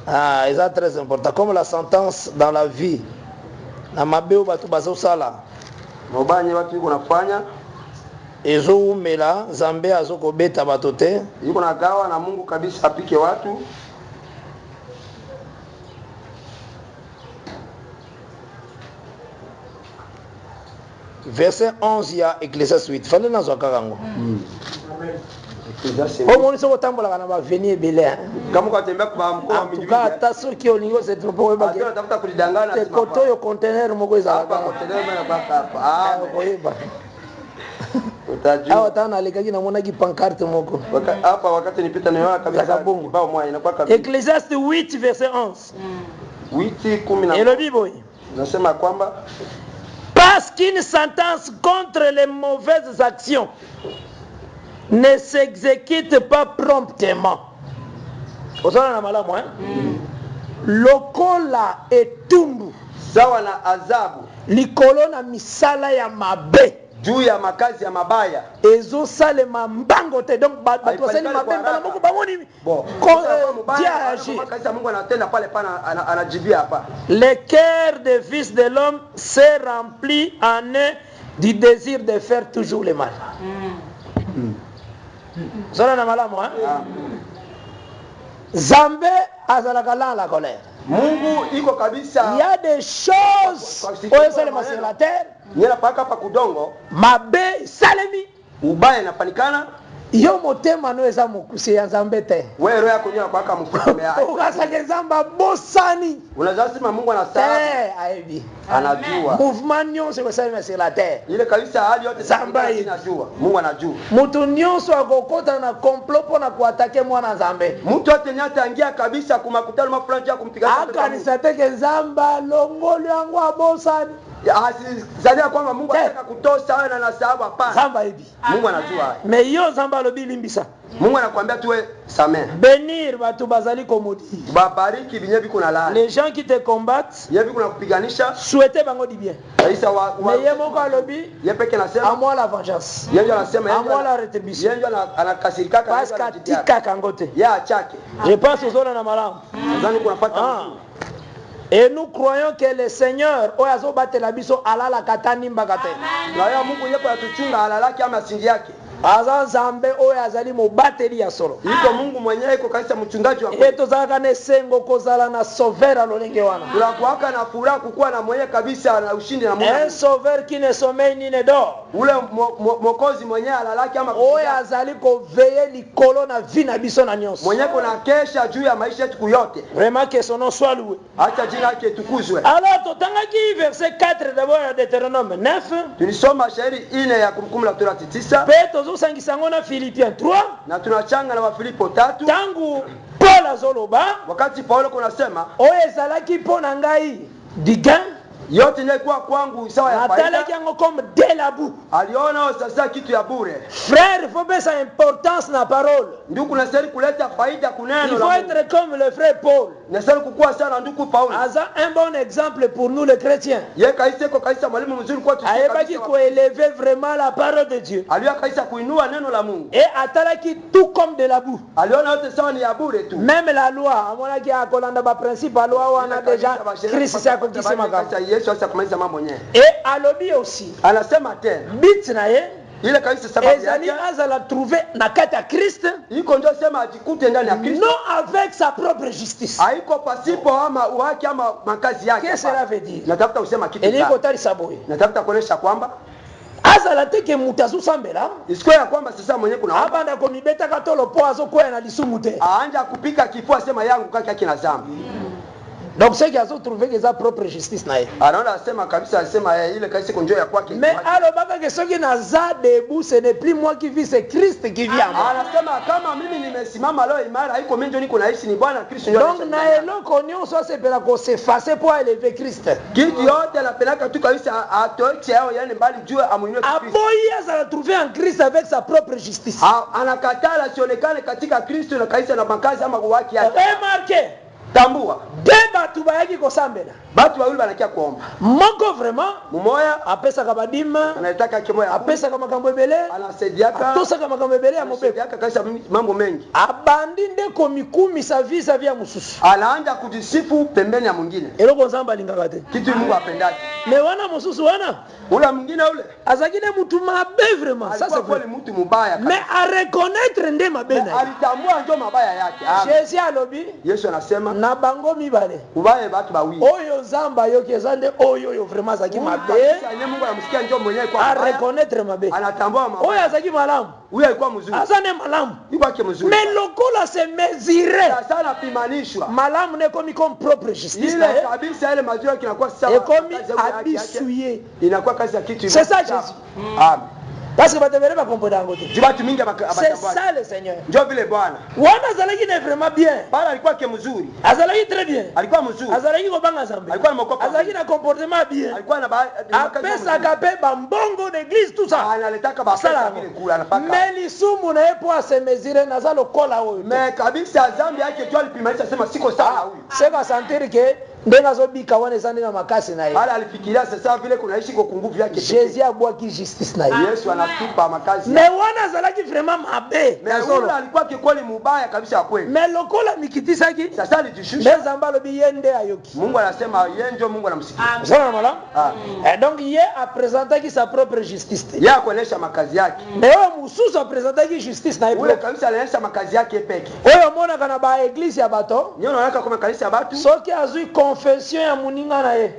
Ah, c'est très important. Comme la sentence dans la vie. Na mabeo batu bazosala. Mobanye watu yuko nafanya Ezoumela Zambe azokobeta bato te. yuko nagawa na Mungu kabisa apike watu. Verset 11 ya Ecclésiaste 8. Fallait nazwa karango. Ecclésiaste Au moins soko tambola kana ba venir belé. kama kwa tembea kwa mkoa En tout cas taso ki olingo c'est trop pour ba. Atona tafuta kulidangana Te koto yo conteneur moko hapa ezala. container na baka hapa. Ah, koyeba. utajua. Awa tana lekaki na mona ki pancarte moko. Hapa wakati nipita niona kabisa Zakabungu. kibao moja inakuwa kabisa. Ecclésiaste 8 verset 11. Witi 10 Et le Bible. nasema kwamba Parce qu'une sentence contre les mauvaises actions ne s'exécute pas promptement. Osana na malamu hein? Lokola etumbu sawa na adhabu likolo na misala ya mabe juu ya makazi ya mabaya. ezosalema mbango te donc bato basali mabe mbala moko bamoni Bon, Dieu a agi. makazi ya Mungu anatenda pale pana anajibia hapa. Le cœur des fils de l'homme s'est rempli en eux du désir de faire toujours le mal. Zona na malamu hein? Zambe azalaka dans la colère. Mungu iko kabisa. Il y a des choses oyo esalema sur la terre Nyela paka pa kudongo mabe salemi ubaya inapanikana. yo motema no eza mokuse ya Nzambe te. Wewe roho yako nyoka paka mfume. Ukasaka Nzamba bosani Unazasema Mungu anasema ayebi anajua. mouvement nyonso ekosalema sur la terre. Ile kabisa hali yote Zamba anajua. Mungu anajua. Mutu nyonso akokota na complot pona kuatake mwana Nzambe. Mtu yote nyata ingia kabisa kumakutano mafulani ya kumpiga Akanisa teke Nzamba longolo yangu abosani. Zalia kwamba Mungu anataka kutosa wewe na sababu hapana. Nzamba hivi. Mungu anajua haya. Mais yo Nzamba lobi limbisa. Mungu anakuambia tuwe samehe. Benir batu bazali komodi. Babariki binyebi kuna laana. Les gens qui te combattent, Yebi kuna kupiganisha. souhaitez bango du bien. Kaisa wa Mais ye moko alobi, yeye peke à anasema moi la vengeance. yeye anasema À moi la rétribution. yeye anakasirika Parce katika kangote. ya chake. Je pense aux zones na malamu. Nadhani kunafuata Ah. Et nous croyons que le Seigneur oyazo batela biso alala katani mbakate. na ya Mungu yepo atuchunga alalaki ama singi yake. Aza Nzambe oyo azali mobateli ya solo. Iko Mungu mwenyewe iko kabisa mchungaji wa E tozalaka na esengo kozala na sauveur lolenge wana. tunakuaka na furaha kukuwa na mwenyewe kabisa na ushindi na Mungu. Un sauveur qui ne sommeille ni ne dort. Ule mokozi mwenyewe alalaki ama Oyo azali koveye likolo na vie na biso na nyonso. mwenyewe kuna kesha juu ya maisha yetu yote. Vraiment que son nom soit loué. Acha jina lake tukuzwe. Alors totangaki verset 4 d'abord ya Deutéronome 9. Tulisoma shairi 4 ya Kumbukumbu la Torati 9 Pe tozosangisa yango na Philippiens 3. na tunachanga na Wafilipo 3 Tangu Paul azoloba wakati Paulo kunasema oyo ezalaki mpo na ngai du gain yote ilikuwa kwangu sawa ya natalaki faida. yango comme de la boue. Aliona sasa kitu ya bure. Frère, il faut pesa importance na parole. Ndugu nasema kuleta faida Il kuneno faut la Mungu. être comme le frère Paul. Nasema kukua sana ndugu Paulo. Aza un bon exemple pour nous les chrétiens. Yeye kaisa kwa kaisa mwalimu mzuri kwa tu. Ayebaki koelever vraiment la parole de Dieu. Aliona kaisa kuinua neno la Mungu. Et atalaki tout comme de la boue. Aliona yote sawa ni ya bure tu. Même la loi, amonaki akolanda ba principe la loi wana déjà Christ s'est accompli makamba. Yesu sasa kumaliza mambo yenyewe. Et alobi aussi. Anasema tena Bit na ye ile kabisa sababu ezali yake azala trouver na kati ya Christ iko ndio sema ajikute ndani ya Kristo. non avec sa propre justice. Haiko pasipo ama uhaki ama makazi yake. Qu'est-ce que cela veut dire? Natafuta kusema kitu Eliko gani? tali saboye. Natafuta kuonesha kwamba azala teke mutasu sambela isikuwe ya kwamba sasa mwenye kuna hapa abanda komibeta katolo po azokoya na lisumu te aanja kupika kifua sema yangu kaka kina zambi. donc ce qui a trouvé que sa propre justice na ye anaona asema kabisa asema ile kaisi konjo ya kwake. mais alobaka que soki naza debout ce n'est plus moi qui vis c'est Christ qui vit en moi. Anasema kama mimi nimesimama leo imara haiko mimi ndio niko naishi ni Bwana Kristo ndio. Donc na eloko nyonso asepela kosefase po élever Christ kitu yote anapeleka tu kabisa atoeche yao yani mbali juu amuinue Kristo. aboyi azala trouver en Christ avec sa propre justice. Anakatala sionekane katika Kristo na kaisa na makazi ama waki yake. Remarquez tambua batu bayaki kosambela batu bawili banakia kuomba moko vraiment mumoya apesaka badima anataka kimoya apesaka makambo ebele anasaidiaka atosaka makambo ebele ya mobeko anasaidiaka kaisa mambo mengi abandi nde komikumisa vis-à-vis ya mususu anaanza kujisifu pembeni ya mwingine eloko nzambe alingaka te kitu Mungu apendaki me wana mususu wana ule mwingine ule azakine mutu mabe vraiment ça c'est vrai mtu mubaya mais a reconnaître nde mabe na alitambua ndio mabaya yake. Jésus alobi Yesu anasema na bango mibale ubaye batu bawili oyo nzamba yoki ezande oyo vraiment azaki mabe Mungu anamsikia ndio mwenyewe kwa a reconnaître mabe anatambua mabaya oyo azaki malamu huyo alikuwa mzuri azane malamu ibaki mzuri mais lokola se mesurer sana pimanishwa malamu ne komi comme propre justice ile kabisa ile mazuri kinakuwa sawa ekomi abisuye inakuwa kazi ya kitu c'est ça Jésus amen parce que batebele ba comprendre ngo te jibatu mingi c'est ça le Seigneur ndio vile Bwana wana zalaki ne vraiment bien bala alikuwa ke mzuri azalaki très bien alikuwa mzuri azalaki ko banga zambe alikuwa mkopa azalaki na comportement bien alikuwa na apesa kape bambongo d'église tout ça analetaka basa vile kula anapaka mais lisumu na epo se mesurer na zalo kola oyo mais kabisa zambi yake tu alipimanisha sema siko sawa huyu c'est ka sentir que ndenga zobika wana ezandi na makasi na ye ala alifikiria sasa vile kunaishi kwa nguvu yake Jésus abwaki justice na ye Yesu anatupa makazi mais wana azalaki vraiment mabe mais yule alikuwa kikweli mubaya kabisa kweli mais lokola mikitisaki sasa alijishusha mais zamba lobi yende ayoki Mungu anasema yeye ndio Mungu anamsikia sana mala et donc ye a présentaki sa propre justice yeye akuonesha makazi yake mais oyo mususu a présentaki justice na ye ule kabisa alionyesha makazi yake peke oyo mona kana ba église ya bato nyo naona kama kanisa ya watu soki azui confession ya muninga na ye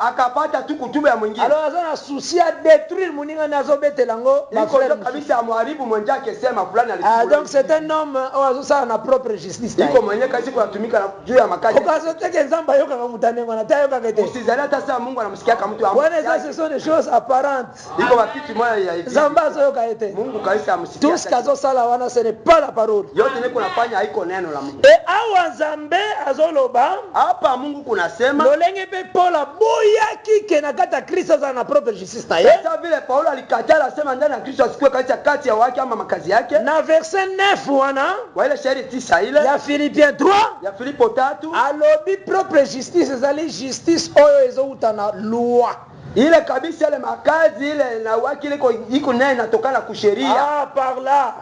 akapata tu kutuba ya mwingine alors azana souci ya détruire muninga na azobetela ngo ba frère kabisa amharibu mwenzake sema fulani alikuwa donc c'est un homme oyo azosala na propre justice iko mwenye kazi kwa kutumika juu ya makazi okazoteke nzamba yoka kamutanengo na tayo kakete usizali hata saa Mungu anamsikia kama mtu ambaye ça ce sont des choses apparentes iko wakati moja ya hivi nzamba zo yoka ete Mungu kabisa amsikia tout ce kazo sala wana ce n'est pas la parole yote niko nafanya haiko neno la Mungu et awa nzambe azoloba hapa Mungu kunasema lolenge pe Paula boyaki ke na kata Kristo za na propre justice na ye sasa vile Paulo alikatala asema ndani ya Kristo asikue kati ya wake ama makazi yake na verset 9 wana kwa ile shairi 9 ile ya Philippiens 3 ya Filipo 3 alobi propre justice ezali justice oyo ezouta na loi ile kabisa ile makazi ile na wake ile iko naye inatokana kusheria par là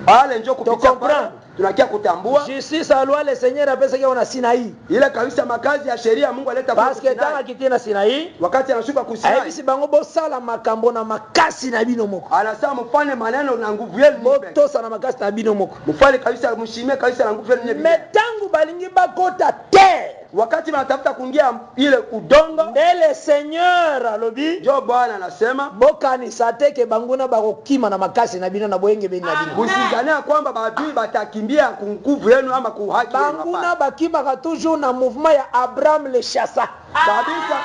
pale njoo kupitia pale tunakia kutambua justice à loi le Seigneur apesa kia na Sinai ile kabisa makazi ya sheria Mungu aleta kwa parce que tanga kitina Sinai wakati anashuka kusinai hivi bango bosala makambo na makasi na bino moko anasema mfanye maneno na nguvu yenu botosa na makasi na bino moko mfanye kabisa mshimie kabisa na nguvu yenu metangu balingi bakota terre wakati wanatafuta kuingia ile udongo ndele Seigneur alobi jo Bwana anasema bokanisa teke banguna bakokima na makasi na bino na boyenge beni na bino usizania kwamba badui batakimbia ku nguvu yenu ama ku haki yenu banguna bakima toujours na mouvement ya Abraham le chassa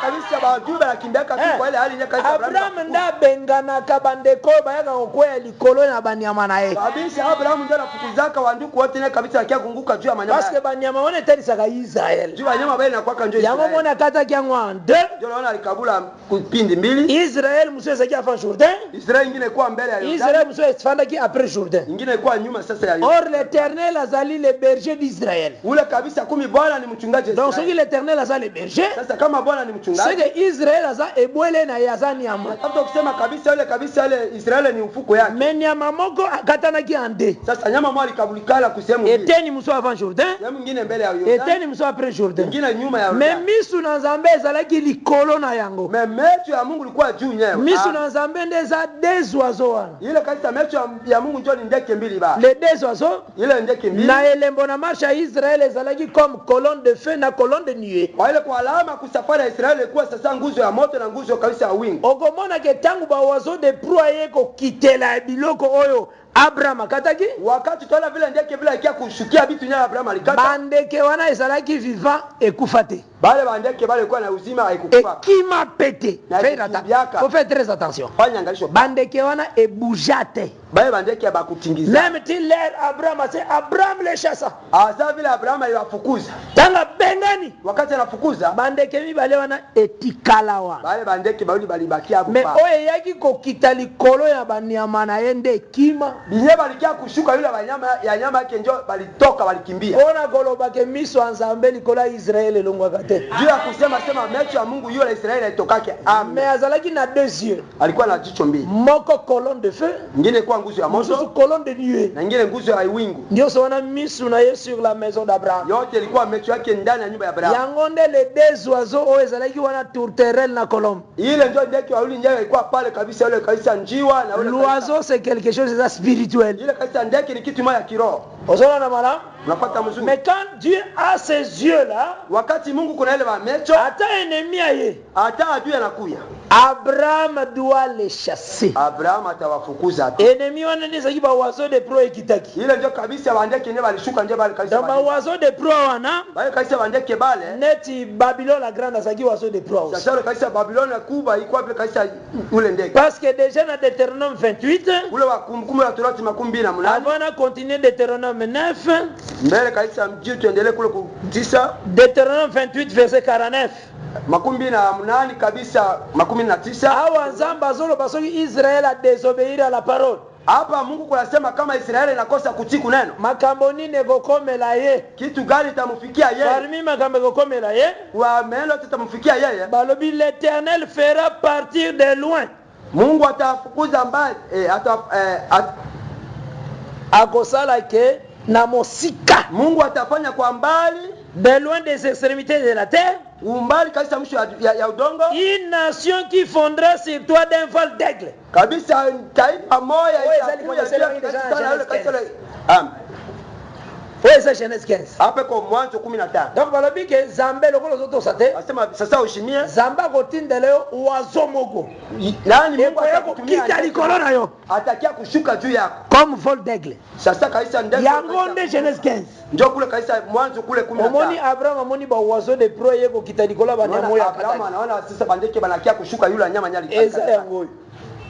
kabisa badui banakimbia tu kwa ile hali nyaka Abraham nda bengana kabandeko bayaka kokwea likolo na banyama na ye kabisa Abraham ndio anafukuzaka wanduku wote ne kabisa akia kunguka juu ya manyama parce que banyama wana telisaka Israel wanyama bale nakuwa kanjo Israel yango mona kata kyango en deux ndio naona alikabula kupindi mbili Israel muso ezaki avant Jourdain Israel ingine kwa mbele ya Jourdain Israel muso esfandaki après Jourdain ingine kwa nyuma sasa ya or l'Éternel azali le berger d'Israël ule kabisa kumi Bwana ni mchungaji donc soki l'Éternel azali le berger sasa kama Bwana ni mchungaji c'est que Israel aza ebwele na yazani yamo hata kusema kabisa ile Israel ni ufuko yake mais nyama moko akatanaki en deux sasa nyama mwa alikabulikala kusema eteni muso avant Jourdain nyama nyingine mbele ya Jourdain eteni muso après Jourdain nyingine nyuma ya Jourdain mais misu na Nzambe ezalaki likolo na yango mais mecho ya Mungu ilikuwa juu nyewe misu na Nzambe ndeza des oiseaux wana ile kabisa mecho ya Mungu ndio ni ndeke mbili ba les des oiseaux ile ndeke mbili na elembo na marche ya Israël ezalaki comme colonne de feu na colonne de nuée kwa ile kwa alama kusafari ya Israeli ilikuwa sasa nguzo ya moto na nguzo kabisa ya wingu. okomona ke tangu ba oiseau de proie ye kokitela biloko oyo Abraham akataki, wakati tuona vile ndeke vile ikia kushukia vitu nya Abraham alikata, bandeke wana ezalaki vivant ekufa te, bale bandeke bale kwa na uzima haikufa ekima pete. Faut faire très attention. fanya angalisho Bandeke wana ebouja te, bale bandeke bakutingiza même ti l'air Abraham c'est Abraham les chassa, asa vile Abraham aliwafukuza, tanga bengani wakati anafukuza bandeke mibale wana etikala wana, bale bandeke bauli balibakia hapo me pa oyo eyaki kokita likolo ya banyama na ye nde ekima binye balikia kushuka yule banyama ya nyama yake njo balitoka balikimbia ona kolobake miso ya nzambe likolo ya Israeli elongwaka te, juu ya kusema macho ya Mungu yule Israeli aitokake me azalaki na deux yeux, alikuwa na jicho mbili, moko colonne de feu, nyingine kwa nguzo ya mosusu moto colonne de nuée, na nyingine nguzo ya wingu. nyonso wana miso na ye sur la maison d'Abraham. Yote ilikuwa macho yake ndani ya nyumba ya Abraham. Yango nde les deux oiseaux oyo ezalaki wana tourterelle na colombe. Ile ndio ndege wawili nyayo ilikuwa pale kabisa, yule kabisa njiwa na yule l'oiseau c'est quelque chose de spirituel. Ile kabisa ndege ni kitu moja ya kiroho. Ozona na mala? Unapata mzuri. Mais quand Dieu a ses yeux là, wakati Mungu kuna ile macho, hata ennemi aye, hata adui anakuya, Abraham doit les chasser. Abraham atawafukuza tu. Ennemi wana ndio zaki ba oiseau de proie kitaki. Ile ndio kabisa bandeke ndio walishuka ndio bale kabisa. Ba oiseau de proie wana, bale kabisa bandeke bale. Neti Babylone la grande zaki oiseau de proie. Sasa ile kabisa Babylone kubwa ilikuwa vile kabisa ule ndege. Parce que déjà dans Deutéronome 28, ule wa kumbukumbu la Torati 28, avant na continuer Deutéronome 9, mbele kabisa mjio tuendelee kule ku 9, Deutéronome 28 verset 49. 28 kabisa 19. Awa nzamba zolo basoki Israël a désobéir à la parole. Hapa Mungu kunasema kama Israeli inakosa kutii kuneno, makambo nini gokomela ye, kitu gani itamfikia yeye? Parmi makambo gokomela ye, wa melo tutamfikia yeye. Balobi l'Éternel fera partir de loin. Mungu atafukuza mbali akosala ke na mosika. Mungu atafanya kwa mbali, de loin des extrémités de la terre, umbali kabisa mwisho ya udongo, une nation qui fondera sur toi d'un vol d'aigle. Kabisa taifa moja itakuja c'est Genèse 15. Hapa kwa Mwanzo 15. Donc balobi ke Zambe lokolo zoto sate. Asema sasa ushimie. Zamba kotindele oiseau moko. Nani Mungu atakutumia kita likolo na yo. Atakia kushuka juu yako. Comme vol d'aigle. Sasa kabisa ndege. Yango nde Genèse 15. Ndio kule kabisa Mwanzo kule 15. Omoni Abraham amoni ba oiseau de proie yeko kita likolo ba nyamo ya Abraham anaona sasa bandeke banakia kushuka yule nyama nyali. Eza yango.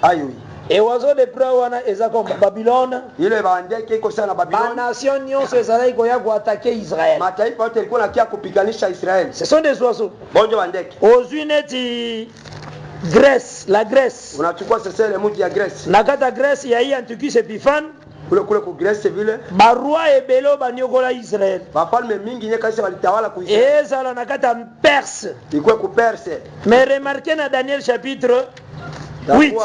Ayo. Et oiseau de proie wana eza comme Babylone. Ile bandeke iko sana Babylone. Ba nation nyonso ezala iko ya kuattaquer Israël. Mataifa yote ilikuwa nakia kupiganisha Israeli. Ce sont des oiseaux. Bonjo bandeke. Ozwineti Grèce, la Grèce. Unachukua sasa ile mji ya Grèce. Na kata Grèce ya hii Antiochus Epiphan. Kule ku Grèce vile. Ba roi ebelo banyokola Israël. Bafalme mingi nye kabisa walitawala ku Israël. Ezala na kata Perse. Ilikuwa ku Perse. Mais remarquez na Daniel chapitre 8.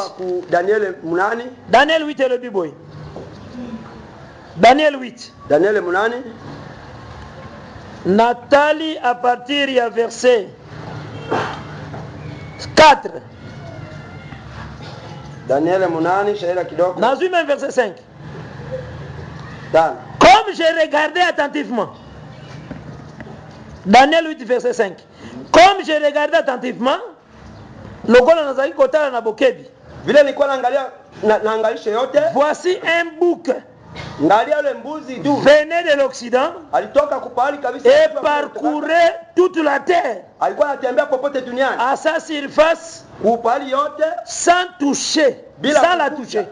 Daniel munani? Daniel 8 le biboy. Daniel 8. Daniel munani? Nathalie à partir du verset 4. Daniel munani shaira kidogo. Nazui même verset 5. Dan. Comme j'ai regardé attentivement. Daniel 8 verset 5. Comme j'ai regardé attentivement, lokola nazaki kotala na bokebi. Vile nilikuwa naangalisha yote. Voici un bouc. Ngalia yule mbuzi du. Venait de l'Occident. Alitoka kupahali kabisa. Et parcourait toute la terre. Alikuwa anatembea popote duniani. À sa surface. Kupahali yote. Sans toucher. Sans la toucher.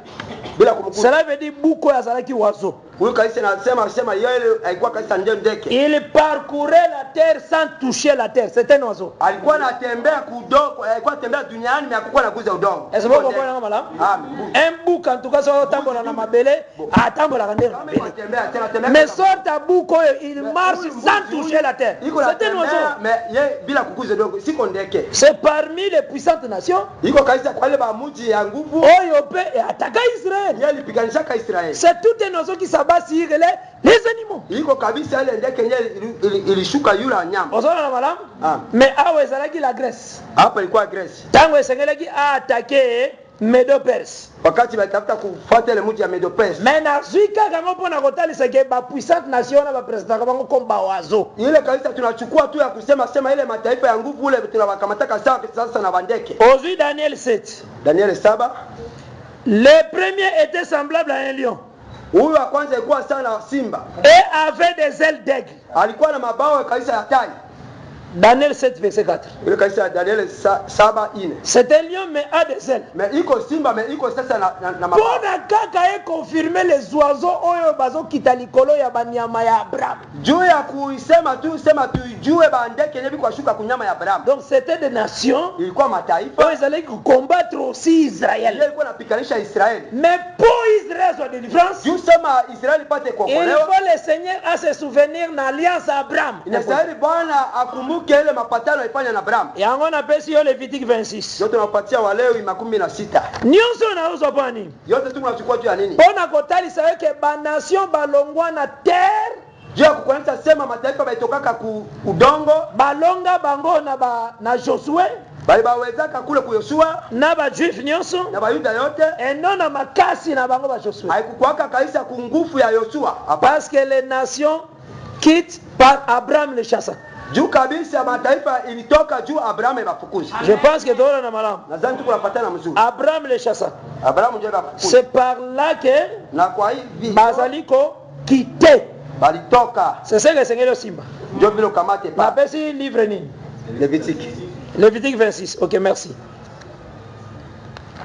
Bila kumkuta. Cela veut dire bouc azalaki oiseau. Huyu kaisa nasema yeye alikuwa kaisa ndio ndeke. Il parcourait la terre sans toucher la terre. C'est un oiseau. Alikuwa anatembea kudoko, alikuwa anatembea duniani mais hakukuwa anaguza udongo. Est-ce que vous comprenez malam? Un bouc en tout cas so tambola na mabele, atambola kande na mabele. Mais sort à bouc il marche sans toucher la terre. C'est un oiseau. Mais yeye bila kuguza udongo, siko ndeke. C'est parmi les puissantes nations. Iko kaisa kwa ile ba mji ya nguvu. Oyo pe ataka Israël. Yeye alipiganisha ka Israël. C'est tout un oiseau qui s'abasse sur les animaux. Iko kabisa ile ndeke yenyewe ilishuka yule nyama. Ozona na malam? Mais awe zalaki la Grèce. Hapa ilikuwa Grèce. Tango esengelaki attaquer Medo-Perse. wakati walitafuta kufuata ile mji ya Medo-Perse. Mais nazwika kama pona kotalisa ke ba puissante nation na ba president kama komba wazo. Ile kabisa tunachukua tu ya kusema ile mataifa ya nguvu ule tunawakamataka sawa sasa na bandeke. Ozui Daniel 7. Daniel 7. Le premier était semblable à un lion. Huyu wa kwanza alikuwa sana simba. Et avait des ailes d'aigle. Alikuwa na mabawa kabisa ya tai. Daniel 7 verset 4. Ile kabisa Daniel 7:4. C'est un lion mais a des ailes. Mais iko simba mais iko sasa na mabawa. Pona kaka e confirmer les oiseaux oyo bazo kita likolo ya banyama ya Abraham. Juu ya kuisema tu sema tuijue bandeke nyebi kwa shuka kunyama ya Abraham. Donc c'était des nations. Ilikuwa mataifa. Ils allaient combattre aussi Israël. Ilikuwa napikanisha Israeli. Mais pour Israël soit délivrance. Juu sema Israeli pate kuokolewa. Il faut le Seigneur à se souvenir na alliance Abraham. Inastahili Bwana akumbuke ile mapatano alifanya na Abraham. Yango na pesi yo Levitique 26. Yote tunapatia Walawi 16. Nyonso na uzo bani. Yote tunachukua juu ya nini? Pona kotali sawe ke ba nation balongwa na terre. Juu ya kukuonyesha sema mataifa baitokaka ku udongo. Balonga bango na Josué. Bali bawezaka kule ku Yoshua na ba juif nyonso na Bayuda yote. Enona makasi na bango ba Josué. Haikukwaka kabisa ku nguvu ya Yoshua. Parce que les nations quittent par Abraham le chassant. Juu kabisa mataifa ilitoka juu Abraham ibafukuza. Je pense que dola na malamu. Nadhani tuko napatana mzuri. Abraham le chassant. Abraham ndio ibafukuza. C'est par là que na kwa hivi bazaliko quitter. Balitoka. C'est ce que Seigneur Simba. Ndio vile ukamate pa. Na pesi livre nini? Lévitique 26. OK, merci.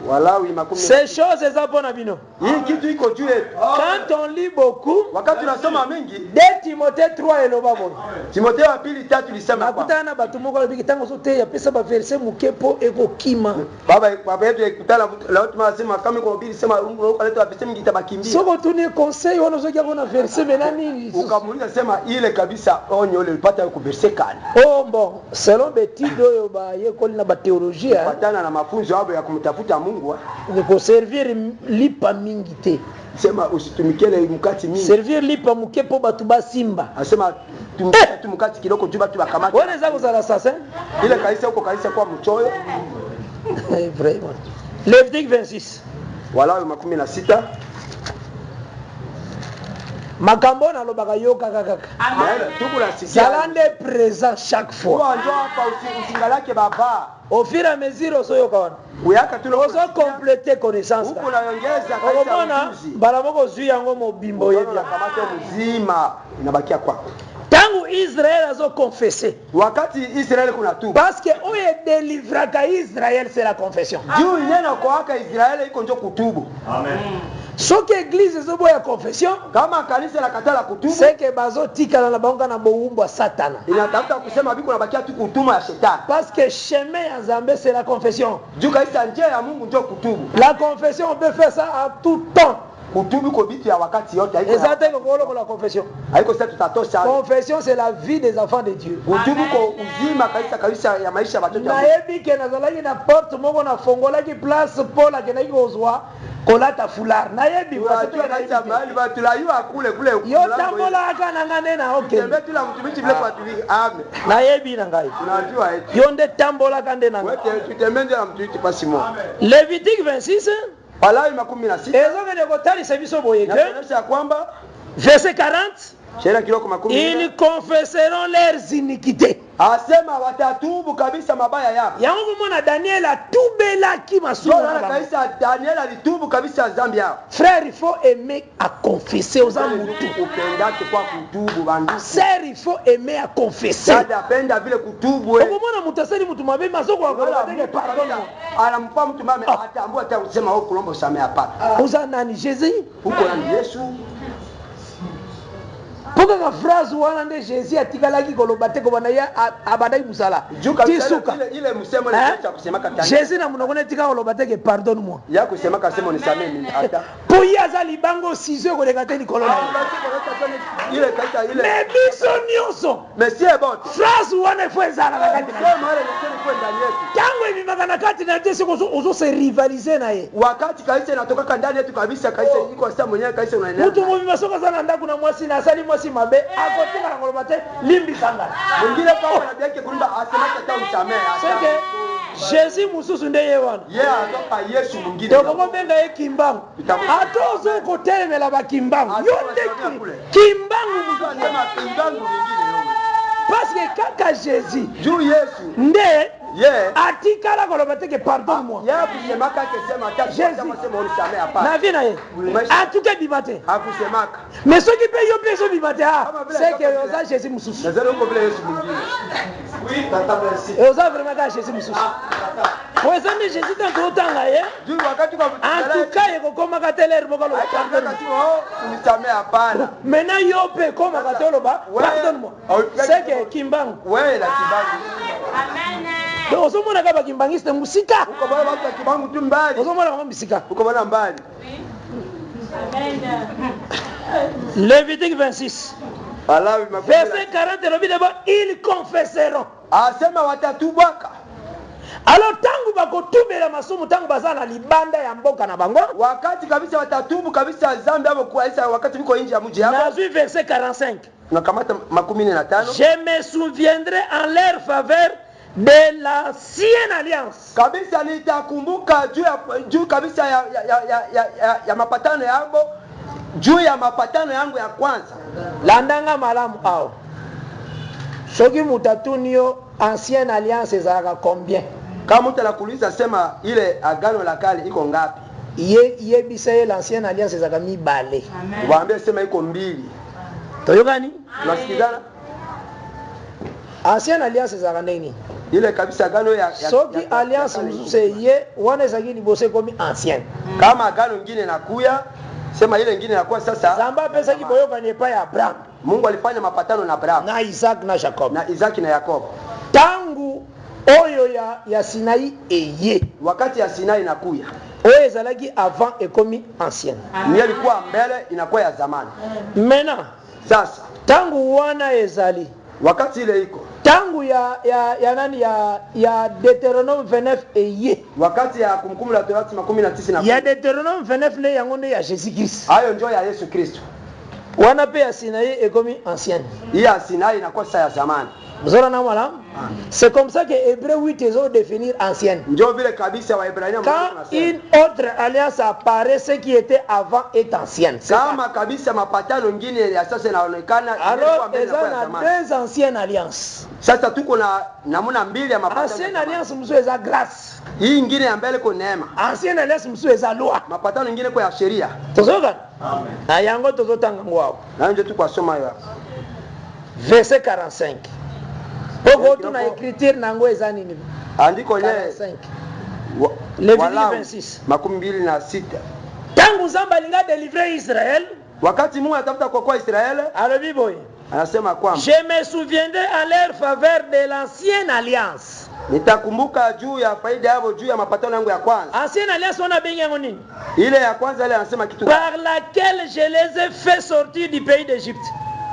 Walawi 10. Ces choses eza pona bino. Hii kitu iko juu yetu. Quand on lit beaucoup, wakati tunasoma mingi, 2 Timothée 3 eloba boy. Timothée wa pili 3 lisema kwa. Nakutana batu moko lobi tango sote ya pesa ba verset mukepo eko kima. Baba yetu ikutana leo tunasema kama iko bili sema unaleta verset mingi tabakimbia. Soko tuni conseil wana zokia kuna verset menani. Ukamuuliza sema ile kabisa onyo ile ulipata ku verset kani. Oh bon, selon betido yo ba yekoli na ba théologie. Patana na mafunzo hapo ya kumtafuta Mungu. Ni ko servir lipa mingi te. Sema usitumikele mkati mingi. Servir lipa mukepo batu basimba. Asema tumikele tu mkati kidogo tu batu bakamata. Wana zako za assassin? Ile kaisa huko kaisa kwa mchoyo. Vraiment. Lévitique 26. Walawi 16. Makambo na lobaka yoka kaka. Zalande présent chaque fois. Kwa ndio hapa usingalake baba. Au fur et à mesure osoyoka wana. Uyaka tu ozo compléter connaissance. Huko naongeza kaisa ujuzi. Bala moko zui yango mobimbo yebi. Kamata mzima inabakia kwako. Tangu Israël azo confesser. Wakati Israël kuna tu. Parce que oye délivraka Israël c'est la confession. Juu neno kwa waka Israël iko njo kutubu. Amen. Soki église ezobo ya confession kama kanisa la katala kutubu c'est que bazo tikala na bango na boumbo satana. Inatafuta kusema biko nabakia tu kutuma ya shetani. Parce que chemin ya Nzambe c'est la confession. Juu kaisa njia ya Mungu ndio kutubu. La confession on peut faire ça à tout temps. Kutubu ko bitu ya wakati yote haiko. Exactement kwa la confession. Haiko sasa tutatosha. Confession c'est la vie des enfants de Dieu. Kutubu ko uzima kabisa ya maisha ya watoto wa Mungu. Na yebi ke nazalaki na porte moko na fongolaki place Paul akenaki kozwa kolata foulard. Na yebi parce que kaisa mahali ba tulayua kule yo tambola aka nanga nena okay. Tembe tu la mtumishi vile kwa tuli. Amen. Na yebi na ngai. Tunajua eti. Yo nde tambola kande nanga. Wewe tutemende la mtumishi pasi mo. Lévitique 26 Walawi 16. Ezo ngene kotali sebiso boye ke. Naonyesha kwamba verset 40 ils confesseront leurs iniquités. Asema watatubu kabisa mabaya yao. Yango kumona Daniel atubelaki masumu. Kabisa Daniel alitubu kabisa dhambi yao. Frère, il faut aimer à confesser aux amutu. Upendake kwa kutubu bandu. Sœur, il faut aimer à confesser. Dada penda vile kutubu. Kumona mutasari mtu mabe mazoko akolobadeke pardon. Anampa mtu mame atambua hata kusema wewe kulomba usamehe hapana. Uza nani Jésus? Huko nani Yesu? Pourquoi la phrase wana nde Jésus atikalaki kolobate ko bana ya abadai musala. Tisuka. Ile msemo ni cha kusema katani. Jésus na munakona tika kolobate ke pardonne moi. Ya kusema kasema nisamee mimi hata. Poya za libango 6 heures kolekate ni kolona. Ile kaita ile. Mais biso nyonso. Monsieur bot. Phrase wana faut ezala na kati. Sema ile ni kwenda Yesu. Tango hivi magana kati na tesi uzo se rivaliser na ye. Wakati kaisa inatoka ndani yetu kabisa kaisa iko sasa mwenyewe kaisa unaendelea. Mtu mmoja masoka sana ndaku na mwasi na asali mwasi mabe akotika na kolobate limbi sanga. Mwingine kwa anabiake kulimba asema hata usamee. Seke Jésus mususu nde ye wana. Ye atoka Yesu mwingine. Toko benga ye kimbangu. Atozo kotelemela ba kimbangu. Yonde kimbangu mususu Anasema kimbangu mwingine yo. Parce que kaka Jésus. Juu Yesu. Nde Ye. atikala koloba teke pardon moi. Ya kusemaka kesema Jésus. sema unisamee hapa. Na vina ye. Atuke bibate. Hakusemaka. Mais ceux qui payent yo peso bibate ha. C'est que oza Jésus mususu. Nazaro uko vile Yesu mwingine. Oui, tata merci. Et oza vraiment ka Jésus mususu. Wezani Jésus tanto tanga ye. Juu wakati kwa En tout cas yeko koma kateler bokalo pardon. Unisamee hapana. Maintenant yo pe koma katelo ba pardonne-moi. C'est que kimbangu. Wewe na kibangu. Amen. Donc osomona ka ba kimbangiste musika. Uko bora watu wa kibangu tu mbali. Osomona kama musika. Uko bora mbali. Amen. Lévitique 26. Verset 40 le Bible ils confesseront. Asema watatubaka. Alors tangu bakotumela masumu tangu bazana libanda ya mboka na bango. Wakati kabisa watatubu kabisa zambi hapo kwa isa wakati biko nje ya mji hapo. Nazui verset 45. Tunakamata 45. Je me souviendrai en leur faveur de l'ancienne alliance. Kabisa nitakumbuka juu kabisa ya mapatano yangu juu ya mapatano yangu ya kwanza. Landanga malamu ao. Soki mutatunio ancienne alliance ezalaka combien? Kama mtu anakuuliza sema ile agano la kale iko ngapi? Yebisa ye l'ancienne alliance ezalaka mibale. Waambie sema iko 2. Toyokani? Tunasikizana? Ancienne alliance ezalaka nini? Ile kabisa agano ya soki alliance mzuse ye wana ezalaki libose komi ancienne. Kama agano nyingine nakuya sema ile nyingine inakuwa sasa Zamba pesa kiboyokani epa ya Abraham. Mungu alifanya mapatano na Abraham na Isaac na Jacob. Na Isaac na Yakobo. Tangu oyo ya Sinai eye. Wakati ya Sinai inakuya. Oyo ezalaki avant ekomi ancienne. Ni ilikuwa mbele inakuwa ya zamani. Maintenant sasa tangu wana ezali wakati ile iko tangu ya nani ya Deuteronome 29 eye. Wakati ya Kumbukumbu la Torati 19 na ya Deuteronome 29 ne yango nde ya Jésus Christ. Hayo ndio ya Yesu Kristo. Wana pe ya Sinai ekomi ancienne. Hii ya Sinai inakuwa sasa ya zamani. Mzora na wala? C'est comme ça que Hébreu 8 ils définir ancienne. Ndio vile kabisa wa Ibrania quand une autre alliance apparaît, ce qui était avant est ancienne. Kama kabisa mapatano nyingine ya sasa inaonekana alors deux anciennes alliances. Sasa tuko na namna mbili ya mapatano. Ancienne alliance msio eza grâce. Hii nyingine ya mbele kwa neema. Ancienne alliance msio eza loi. Mapatano nyingine kwa sheria. Tozoka? Amen. Na yango tozotanga ngwao. Na ndio tu kwa soma hiyo. Verset 45. Poko tuna écriture nango eza nini? Andiko le 45. Lévitique 26. 26. Tangu Nzambe alinga délivrer Israël, wakati Mungu anatafuta kuokoa Israeli, alobi boye, anasema kwamba je me souviendrai en leur faveur de l'ancienne alliance. Nitakumbuka juu ya faida yao juu ya mapatano yangu ya kwanza. Ancienne alliance ona bengi yango nini? Ile ya kwanza ile anasema kitu par laquelle je les ai fait sortir du pays d'Égypte.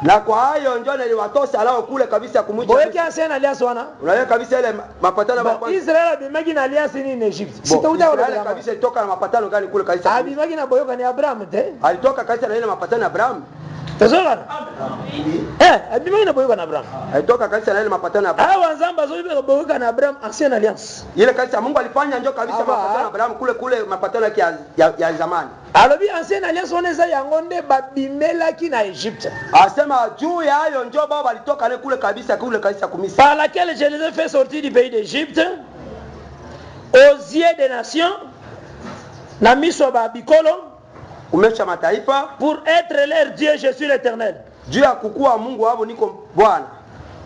Na kwa hayo ndio niliwatosa lao kule kabisa kumwicha. Boye kia ancienne alliance wana? Unaona kabisa ile mapatano ya kwanza. Israel abimagi na alliance ni Egypte. Sitauda wala kabisa ilitoka na mapatano gani kule kabisa. Abimagi na boyoka ni Abraham te? Alitoka kabisa na ile mapatano ya Abraham. Tazora? Abimagi na boyoka na Abraham. Alitoka kabisa na ile mapatano ya Abraham. Hawa nzamba zoibe boyoka na Abraham ancienne alliance. Ile kabisa Mungu alifanya njoo kabisa mapatano ya Abraham kule mapatano ya zamani. Alobi ancienne alliance oneza yango nde babimelaki na Egypte. Asema juu ya hayo njoo baba walitoka na kule kabisa kumisa. Par laquelle je les ai fait sortir du pays d'Égypte aux yeux des nations na miso ba bikolo umesha mataifa pour être leur Dieu, je suis l'Éternel. Juu ya kukua Mungu wao niko Bwana.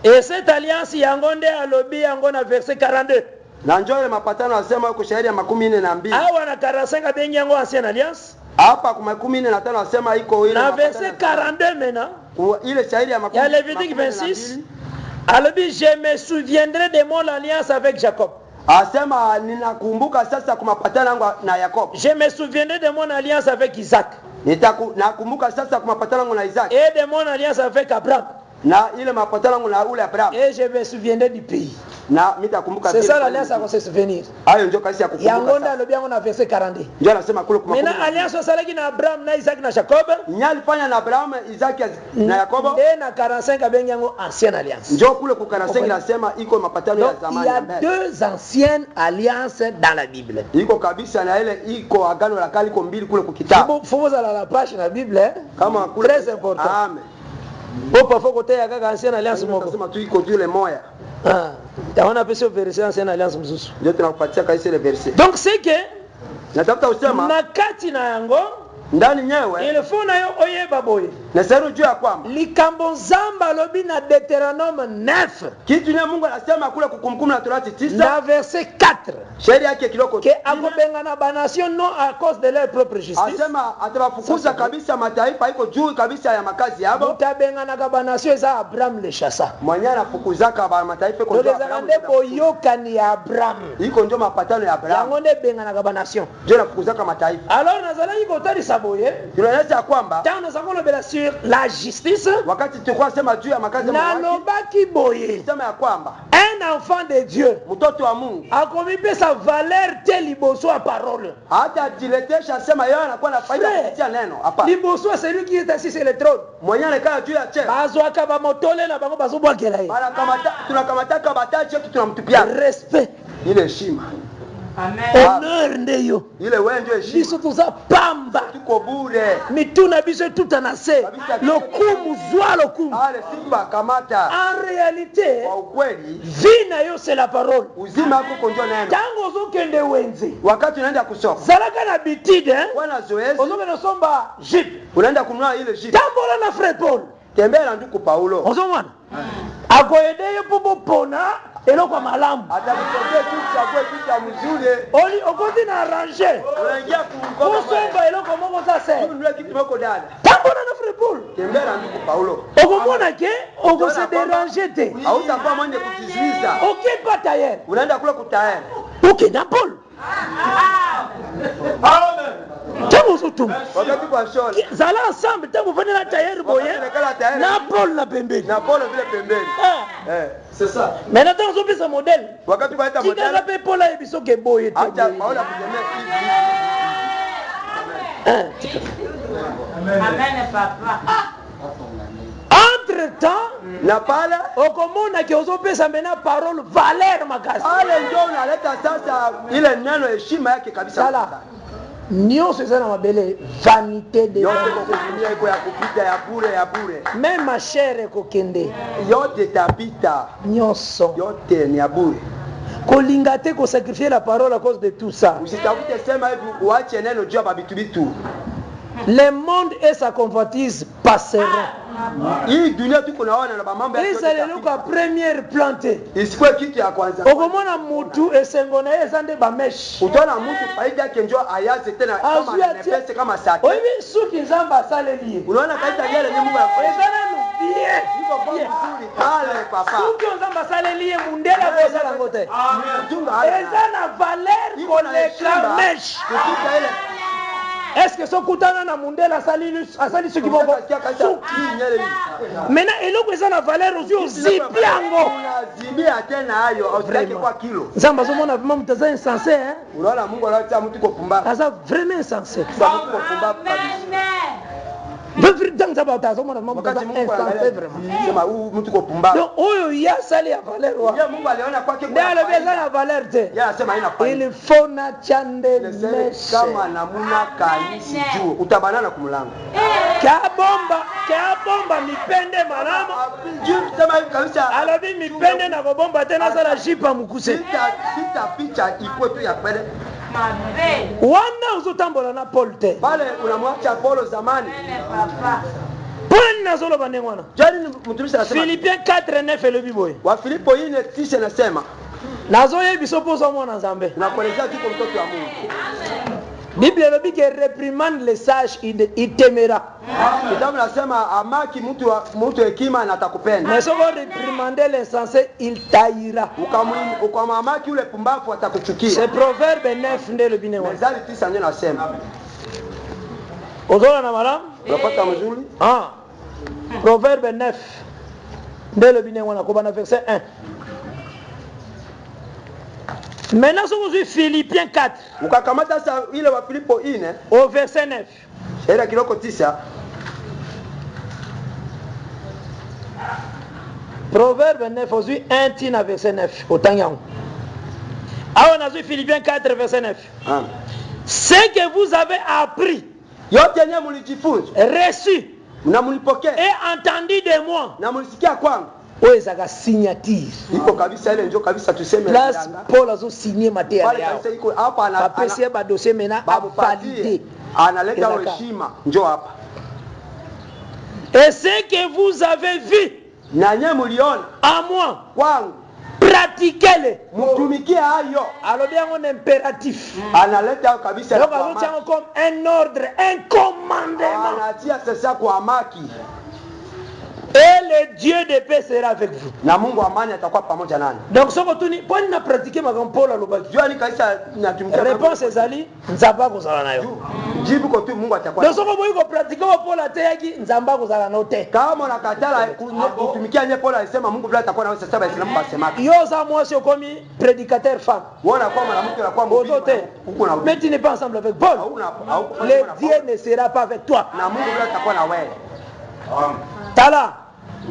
Et cette alliance yango nde alobi yango na verset 42. Na njoo ile mapatano asema yuko shahidi ya 42. Hawa na 45 bengi yango ancienne alliance. Hapa kwa 15 asema iko ile na verset 42 maintenant. Ile shahidi ya 40. Ya Lévitique 26. Alobi je me souviendrai de mon alliance avec Jacob. Asema ninakumbuka sasa kwa mapatano yangu na Yakobo. Je me souviendrai de mon alliance avec Isaac. Nakumbuka sasa kwa mapatano yangu na Isaac. Et de mon alliance avec Abraham. Na ile mapatano yangu na ule Abraham. Et je me souviendrai du pays. na mitakumbuka c'est ça l'alliance à se souvenir hayo ndio kasi ya kukumbuka yango ndio alobi yango na verset 42 ndio anasema kule kwa maintenant alliance osalaki na Abraham na Isaac na Jacob nyalifanya na Abraham Isaac na Yakobo nde na 45 abengi yango ancienne alliance ndio kule ku 45 nasema iko mapatano ya zamani ya mbele. Il y a deux anciennes alliances dans la Bible. Iko kabisa na ile iko agano la kale iko mbili kule ku kitabu. Faut la page na Bible kama kule très important. Amen. Popo faut côté ya kaka ancienne alliance moko. Nasema tu iko jule moya. Ah. Taona pesa verset ancienne alliance mzusu. Ndio tunakupatia kaisi ile verset. Donc c'est que natafuta usema na kati na yango ndani nyewe ile fona yo oyeba boye na sero juu ya kwamba likambo nzamba lobi na Deuteronome 9 kitu nye Mungu anasema kule kukumbukumbu la Torati 9 na verset 4 sheria yake kiloko ke akobenga na ba nation non à cause de leur propre justice asema atawafukuza kabisa mataifa iko juu kabisa ya makazi yabo utabenga na ba nation za Abraham le chassa mwenye anafukuzaka ba mataifa iko juu Abraham nde boyoka ni Abraham iko ndio mapatano ya Abraham yango nde benga na ba nation ndio anafukuzaka mataifa alors nazalaki kotali saboye tunaeleza kwamba tant nous avons le sur la justice wakati tulikuwa sema juu ya makazi ya na lobaki boye sema ya kwamba un enfant de Dieu mtoto wa Mungu akomipe sa valeur te liboso à parole hata jiletesha sema yeye anakuwa na faida kupitia neno hapa liboso c'est lui qui est assis sur le trône mwenye anakaa juu ya cheo bazwaka ba motole na bango bazobwakela ye bana kamata tunakamataka bataji yetu tunamtupia respect ile heshima amen honneur ndeyo ile wewe ndio heshima biso tuza pamba tuko bure mituna biso tutanase lokumu zwa lokumu ale simba kamata en réalité kwa ukweli vina yo c'est la parole uzima wako ndio neno tango zokende wenzi wakati unaenda kusoma zalaka na bitide wana zoezi ozokende somba jeep unaenda kununua ile jeep tambola na frère Paul tembea ndugu Paulo ozomwana akoyede yo popo pona eloko malamu atakutokea tu chague kitu ya mzuri oli okoti na arranger unaingia kuongoza kusomba eloko moko za se ununue kitu moko dada tambola na frère Paul tembea ndugu Paulo okomona ke okose déranger te hautakuwa mwenye kujizuiza okepa tayari unaenda kule kutayari okenda Paul amen tango zotumba wakati kwa shole zala ensemble tango vene na tayari boye na Paul na pembeni na Paul vile pembeni c'est ça maintenant tango zopesa modèle wakati baita modèle kika pe Paul ya biso ke boye te acha Paul akujemea amen papa entre temps na pale okomona ke ozopesa mena parole valeur makasi ale ndio unaleta sasa ile neno heshima yake kabisa sala nyonso eza na mabele vanité de yote kukunia iko ya kupita ya bure même ma chère ekokende yote tapita nyonso yote ni ya bure kolinga te kosacrifier la parole à cause de tout ça usitafute sema hivi uache neno juu ya babitu le monde et sa convoitise passeront hii dunia tuko naona na mambo yake isa première plante isikwe kitu ya kwanza okomona mutu esengo na yeye zande ba mesh utaona mtu faida yake njoo ayaze tena kama nepese kama saki oibi suki nzamba saleli unaona kaita yale ni Mungu ezana bien hivyo kwa vizuri pale papa suki nzamba saleli mundela kwa sala ngote amen ezana valeur pour les mesh kutika ile est-ce que sokutana na mundela asali suki boko maintenant eloko eza na valeur aussi ozibiango unazibia tena hayo ausitaki kwa kilo nzamba azomona vraiment mtu aza insensé hein unaona Mungu anatia mtu kwa pumbavu aza vraiment insensé kwa mtu kwa pumbavu kabisa donc oyo ya sali ya valeur wa na valeur te il faut na chande meshe kama namuna kaisi juu utabanana kumlango kia bomba mipende malama juu sema hivi kabisa alobi mipende na kobomba te nazala jipa mukuse picha iko tu ya kwele wana uzotambola na Paul te pale unamwacha Paulo zamani Paul nazoloba ndenge wana jani mtumishi anasema Philippiens 4:9 elobi boye wa Filipo 4:9 nasema nazoyebiso poso mwana Nzambe nakuelezea tuko mtoto wa Mungu Bible elobi ke reprimande les sages il t'aimera kitabu nasema amaki mtu hekima na atakupenda mais soko reprimander l'insensé il taira ukamamaki ule pumbavu atakuchukia c'est proverbe 9 ndio elobi ne wana Mezali 9 ndio nasema ozola na mala unapata mzuri proverbe 9 ndio elobi ne wana ko bana verset 1 Maintenant, si vous avez Philippiens 4, ukakamata sasa ile wa Filipo 4 au verset 9. ila kiloko 9. Proverbe 9, aujourd'hui 1 tina verset 9. Autant yango. Ah, on a vu Philippiens 4, verset 9. Ce que vous avez appris, yote yenyewe mlijifunza, reçu na mlipokea et entendu de moi, na mlisikia kwangu, oezaka signature. iko kabisa ile ndio kabisa tuseme Place Paul azo signer matériel pale yao. kabisa iko hapa Papesie ba dossier mena a validé. Analeta heshima njoo hapa. Et ce que vous avez vu na nyewe mliona à moi kwangu, pratiquez-le. mtumikie hayo. Alors bien on impératif. Analeta kabisa donc on tient comme un ordre, un commandement. Anatia sasa kwa amaki. Et le Dieu de paix sera avec vous. Na Mungu amani atakuwa pamoja nani. Donc soko tuni poni na pratiquer makambo Paul alobaki. Jua ni kaisa natumikia. Réponse ezali nzamba kozala nayo. Jibu ko tu Mungu atakuwa. Donc soko boyi ko pratiquer wa Paul ateyaki nzamba kozala na te. Kama unakatala kutumikia nye Paul alisema Mungu vile atakuwa nawe sasa Waislamu basema. Yo za moi sio komi prédicateur femme. Unaona kwa mwanamke na kwa mbibi. Huko na. Mais tu n'es pas ensemble avec Paul. Le Dieu ne sera pas avec toi. Na Mungu vile atakuwa na wewe. Tala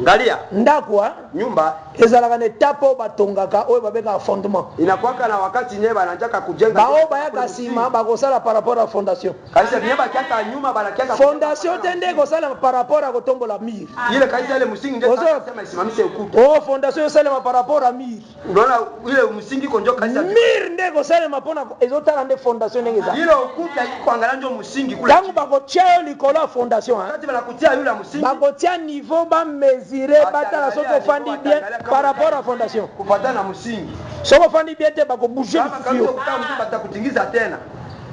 ngalia ndakwa nyumba ezalaka na etape oyo batongaka oyo babengaka fondement. Inakuwaka na wakati nyewe banataka kujenga bao bayaka nsima bakosala par rapport à fondation. Kaisa nyewe bakiaka nyuma banakiaka fondation te nde kosala par rapport à kotombola mur. Ile kaisa ile msingi ndio tunasema isimamishe ukuta. Oh, fondation yosalema par rapport à mur. Unaona ile msingi konjo kaisa mur nde kosalema pona ezotala nde fondation ndenge za. Ile ukuta iko angalia ndio msingi kule. Tangu bakotia yo likolo ya fondation wakati banakutia yule msingi bakotia niveau ba mesurer batala soko fandi bien par rapport à fondation. Kufuatana na msingi. Soko fandi bien te bako bouger fio. Kama mtu batakutingiza tena.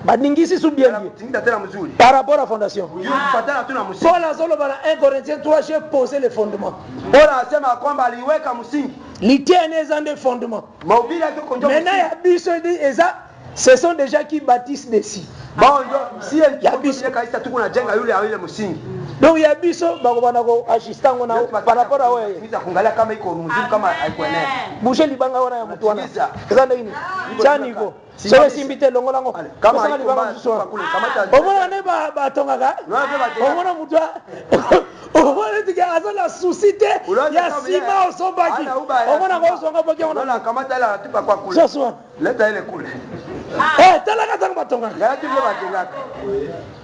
Badingisi sous bien kutingiza tena mzuri. Par rapport à fondation. Yule kufuatana tu na msingi. Paul azolo bana 1 Corinthiens 3 j'ai posé les fondements. Paul anasema kwamba aliweka msingi. Litiene zande fondement. Mahubiri yake konjo. Maintenant ya biso dit eza ce sont des gens qui bâtissent dessus. Bon, si ya biso kaisa tu kuna jenga yule ile msingi. Donc ya biso bako bana ko assistango na par rapport à wewe. Niza kuangalia kama iko mzuri kama haikuenea. Boucher libanga wana ya mtu wana. Kazanda nini? Chani ko. Sio simbite longo lango. Kama libanga msusu kule. Omona ne ba tongaka. Omona mtu. Omona tika azala susite ya sima osombaki. Omona ko songa boki ona. Kamata ile atupa kwa kule. Sasa leta ile kule. Talaka tangu batongaka. Ngati vile batongaka.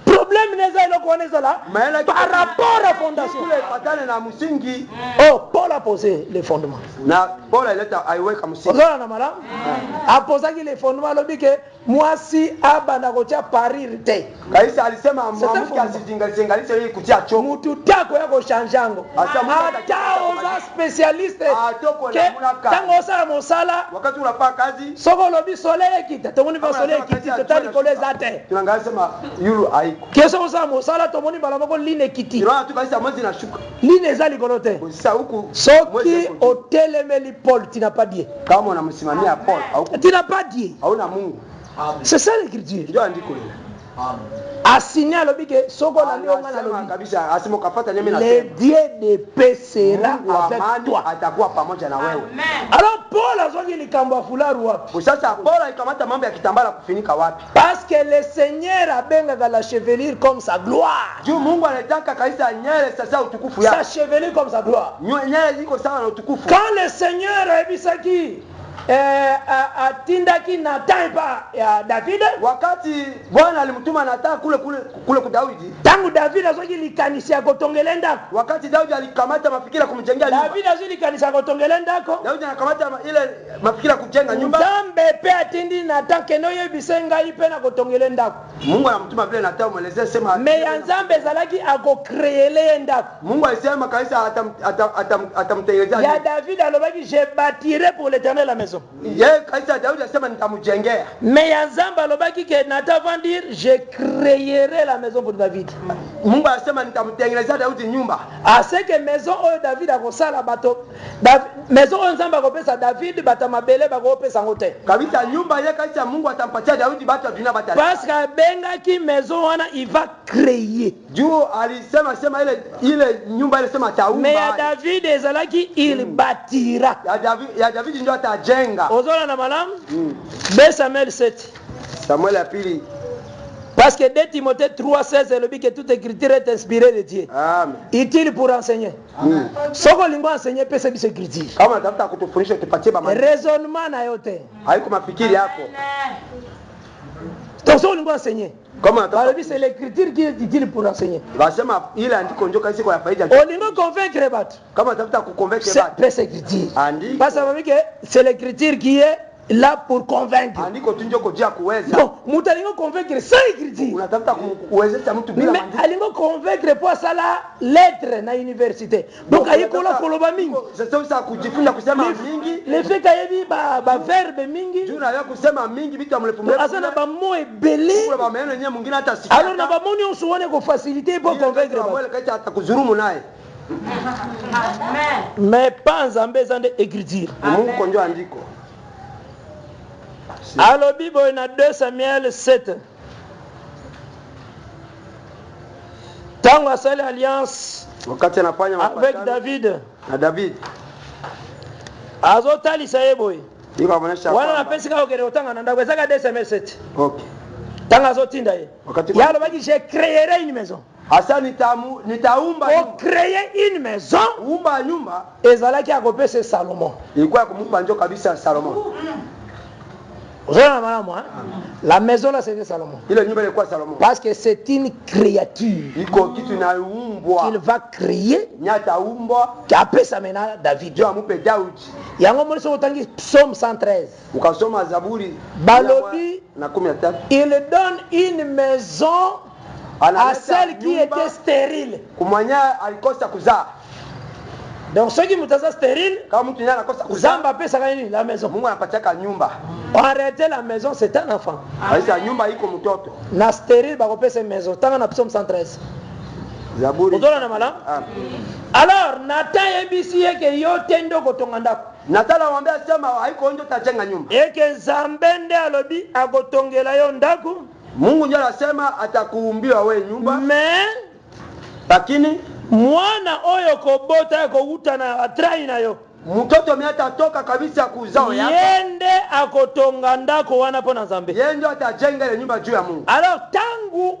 Problème neza ile kuoneza là par rapport à fondation. Kule patane na msingi. Oh, Paul a posé les fondements. Na Paul aleta aiweka msingi. Ozana na mala. A posé les fondements lobike mwasi abana kocha parir te. Kaisa alisema mwanamke asijingalishengalishe ili kutia choko. Mutu tako yako shanjango. Ata oza specialiste. Ke tango sa mosala. Wakati unapaa kazi. Soko lobi soleil kita. Tomoni ba soleil kiti totali koleza te. Tunangasema yulu haiko. Keso oza mosala tomoni bala moko line kiti. Ira tu kaisa mwezi na shuka. Line ezali kolote. Sasa huku soki otelemeli Paul tu n'as pas dit. Kama unamsimamia Paul tu n'as pas dit. Hauna Mungu. C'est ça l'écriture. Ndio andiko lile. Assigner le bique soko na lionga na lobi. Kabisa asimokapata nyeme na le Dieu de paix sera avec toi. Atakuwa pamoja na wewe. Alors Paul azongi likambo ya fularu wapi? Sasa Paul alikamata mambo ya kitambala kufinika wapi? Parce que le Seigneur abenga la chevelure comme sa gloire. Juu Mungu anataka kaisa nyele sasa utukufu yake. Sa chevelure comme sa gloire. Nyele ziko sawa na utukufu. Quand le Seigneur ebisaki atindaki Nathan pa ya David, wakati Bwana alimtuma Nathan kule kwa Daudi, tangu David azoki likanisa kotongela ndako, wakati Daudi alikamata mafikira kumjengea nyumba, David azoki likanisa kotongela ndako, Daudi anakamata ile mafikira kujenga nyumba, Zambe pe atindi Nathan keno yebisenga ipe na kotongela ndako. Mungu anamtuma vile Nathan mwelezea sema me ya Nzambe zalaki akokreele ndako. Mungu alisema kaisa atamtengenezea ya David alobaki je bâtirai pour l'Éternel la maison. Yeye kaisa Daudi alisema nitamjengea. Mais ya Nzambe alobaki que Nathan va dire je créerai la maison pour David. Mungu alisema nitamtengenezea Daudi nyumba. Ase que maison oyo David akosala bato maison oyo Nzambe akopesa David bata mabele bakopesa ngote. Kabisa nyumba yeye kaisa Mungu atampatia Daudi batu dunia bata. Parce que benga ki maison wana il va créer. Juu alisema ile nyumba ile sema ataumba. Mais ya David ezalaki il bâtira. Ya David ndio atajenga. kujenga. Ozola na malam 2 Samuel 7. Samuel ya pili. Parce que 2 Timothée 3:16 elle dit que toute écriture est inspirée de Dieu. Amen. Utile pour enseigner. Soko lingo enseigner pesa biso écriture. Kama unatafuta kutufundisha tupatie ba maandiko. Raisonnement na yote. Haiko mafikiri yako. Donc soko lingo enseigner. Kama unatafuta c'est l'écriture qui est utile pour enseigner. Wasema ile andiko ndio kazi kwa faida. Olingo convaincre batu. Kama unatafuta kuconvaincre c'est batu. pesa écriture. Andiko. Parce que c'est l'écriture qui est là pour convaincre. Andiko tu ndio kujia kuweza. Non, mutu alingo convaincre sans écriture. Unatafuta kuwezesha mtu bila Mais maandiko. alingo convaincre pour ça la lettre na université. Donc ayikola koloba mingi. Sasa usa kujifunza kusema mingi. Le fait kayebi ba verbe mingi. Juu na kusema mingi vitu amlefu mrefu. Asa na ba mot ebele. Kuna ba maneno yenyewe mwingine hata sikia. Alors na ba mot on suone ko faciliter pour convaincre. Wale kaita atakuzurumu naye. Mais pas nzambe zande écriture. Mungu konjo andiko. Alors Bible na 2 Samuel 7. Tango asali alliance Wakati anafanya avec David. Na David. Azotalisa yeboye. Iko anaonyesha Wana na pesi ka okere otanga na ndako ezaka 2 Samuel 7. Okay. Tanga azotinda ye. Wakati Yalo baki je créerai une maison. Asa nitaumba Pour créer une maison, umba nyumba ezalaki akopesa Salomon. ilikuwa kumpa njo kabisa Salomon. La maison là c'était Salomon. Ile nyumba ilikuwa Salomon. Parce que c'est une créature Iko kitu inaumbwa. qu'il va créer Nyata umbwa qui appelle ça maintenant David. ndio amupe Daudi. Yango moni so tangi Psaume 113. Ukasoma Zaburi Balobi na 13. il donne une maison à celle qui était stérile. Kumwanya alikosa kuzaa. Donc ceux qui mutaza stérile, kama mtu yeye anakosa kuzaa, Zamba pesa gani la maison. Mungu anapatia nyumba. Arrêtez la maison, c'est un enfant. Aisa nyumba iko mtoto. Na stérile bakopesa maison. Tanga na Psaume 113. Zaburi. Ozola na mala? Alors, Nathan yebisi yeke yote ndo kotonga ndako. Nathan anamwambia sema haiko ndio tajenga nyumba. Eke Nzambe alobi akotongela yo ndako. Mungu ndiye anasema atakuumbia wewe nyumba. Mais lakini mwana oyo kobota kokuta na atrai na yo. Mtoto miata toka kabisa kuzao yako. Yende akotonga ndako wana pona Nzambe. Yende atajenga ile nyumba juu ya Mungu. Alors tangu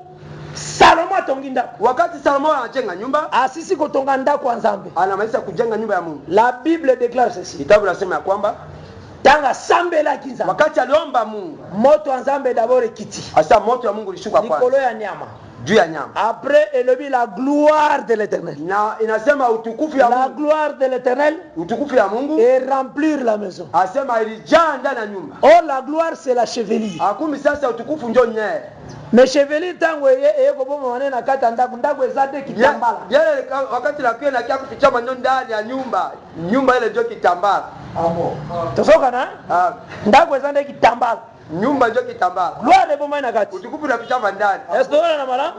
Salomo atongi ndako. Wakati Salomo anajenga nyumba, asisi kotonga ndako Nzambe. Anamaliza kujenga nyumba ya Mungu. La Bible déclare ceci. Kitabu nasema ya kwamba tanga sambela kinza. Wakati aliomba Mungu, moto Nzambe d'abord ekiti. Asa moto ya Mungu ilishuka kwanza. Nikolo ya nyama. Juu ya nyama. Après élever la gloire de l'Éternel. Na inasema utukufu ya Mungu. La gloire de l'Éternel. Utukufu ya Mungu. Et remplir la maison. Asema ilijaa ndani ya nyumba. Or la gloire c'est la chevelure. Akumi sasa utukufu ndio nyee. Mais chevelure tango yeko bomo wanena kata ndako ezate kitambala. Yale wakati la kwenda kia kufichama ndio ndani ya nyumba. Nyumba ile ndio kitambala. Amo. Tosoka na? Ndako ezate kitambala. Nyumba ndio kitambala. Gloire bomo na kati. Utukufu na fichama ndani. Estola na mala?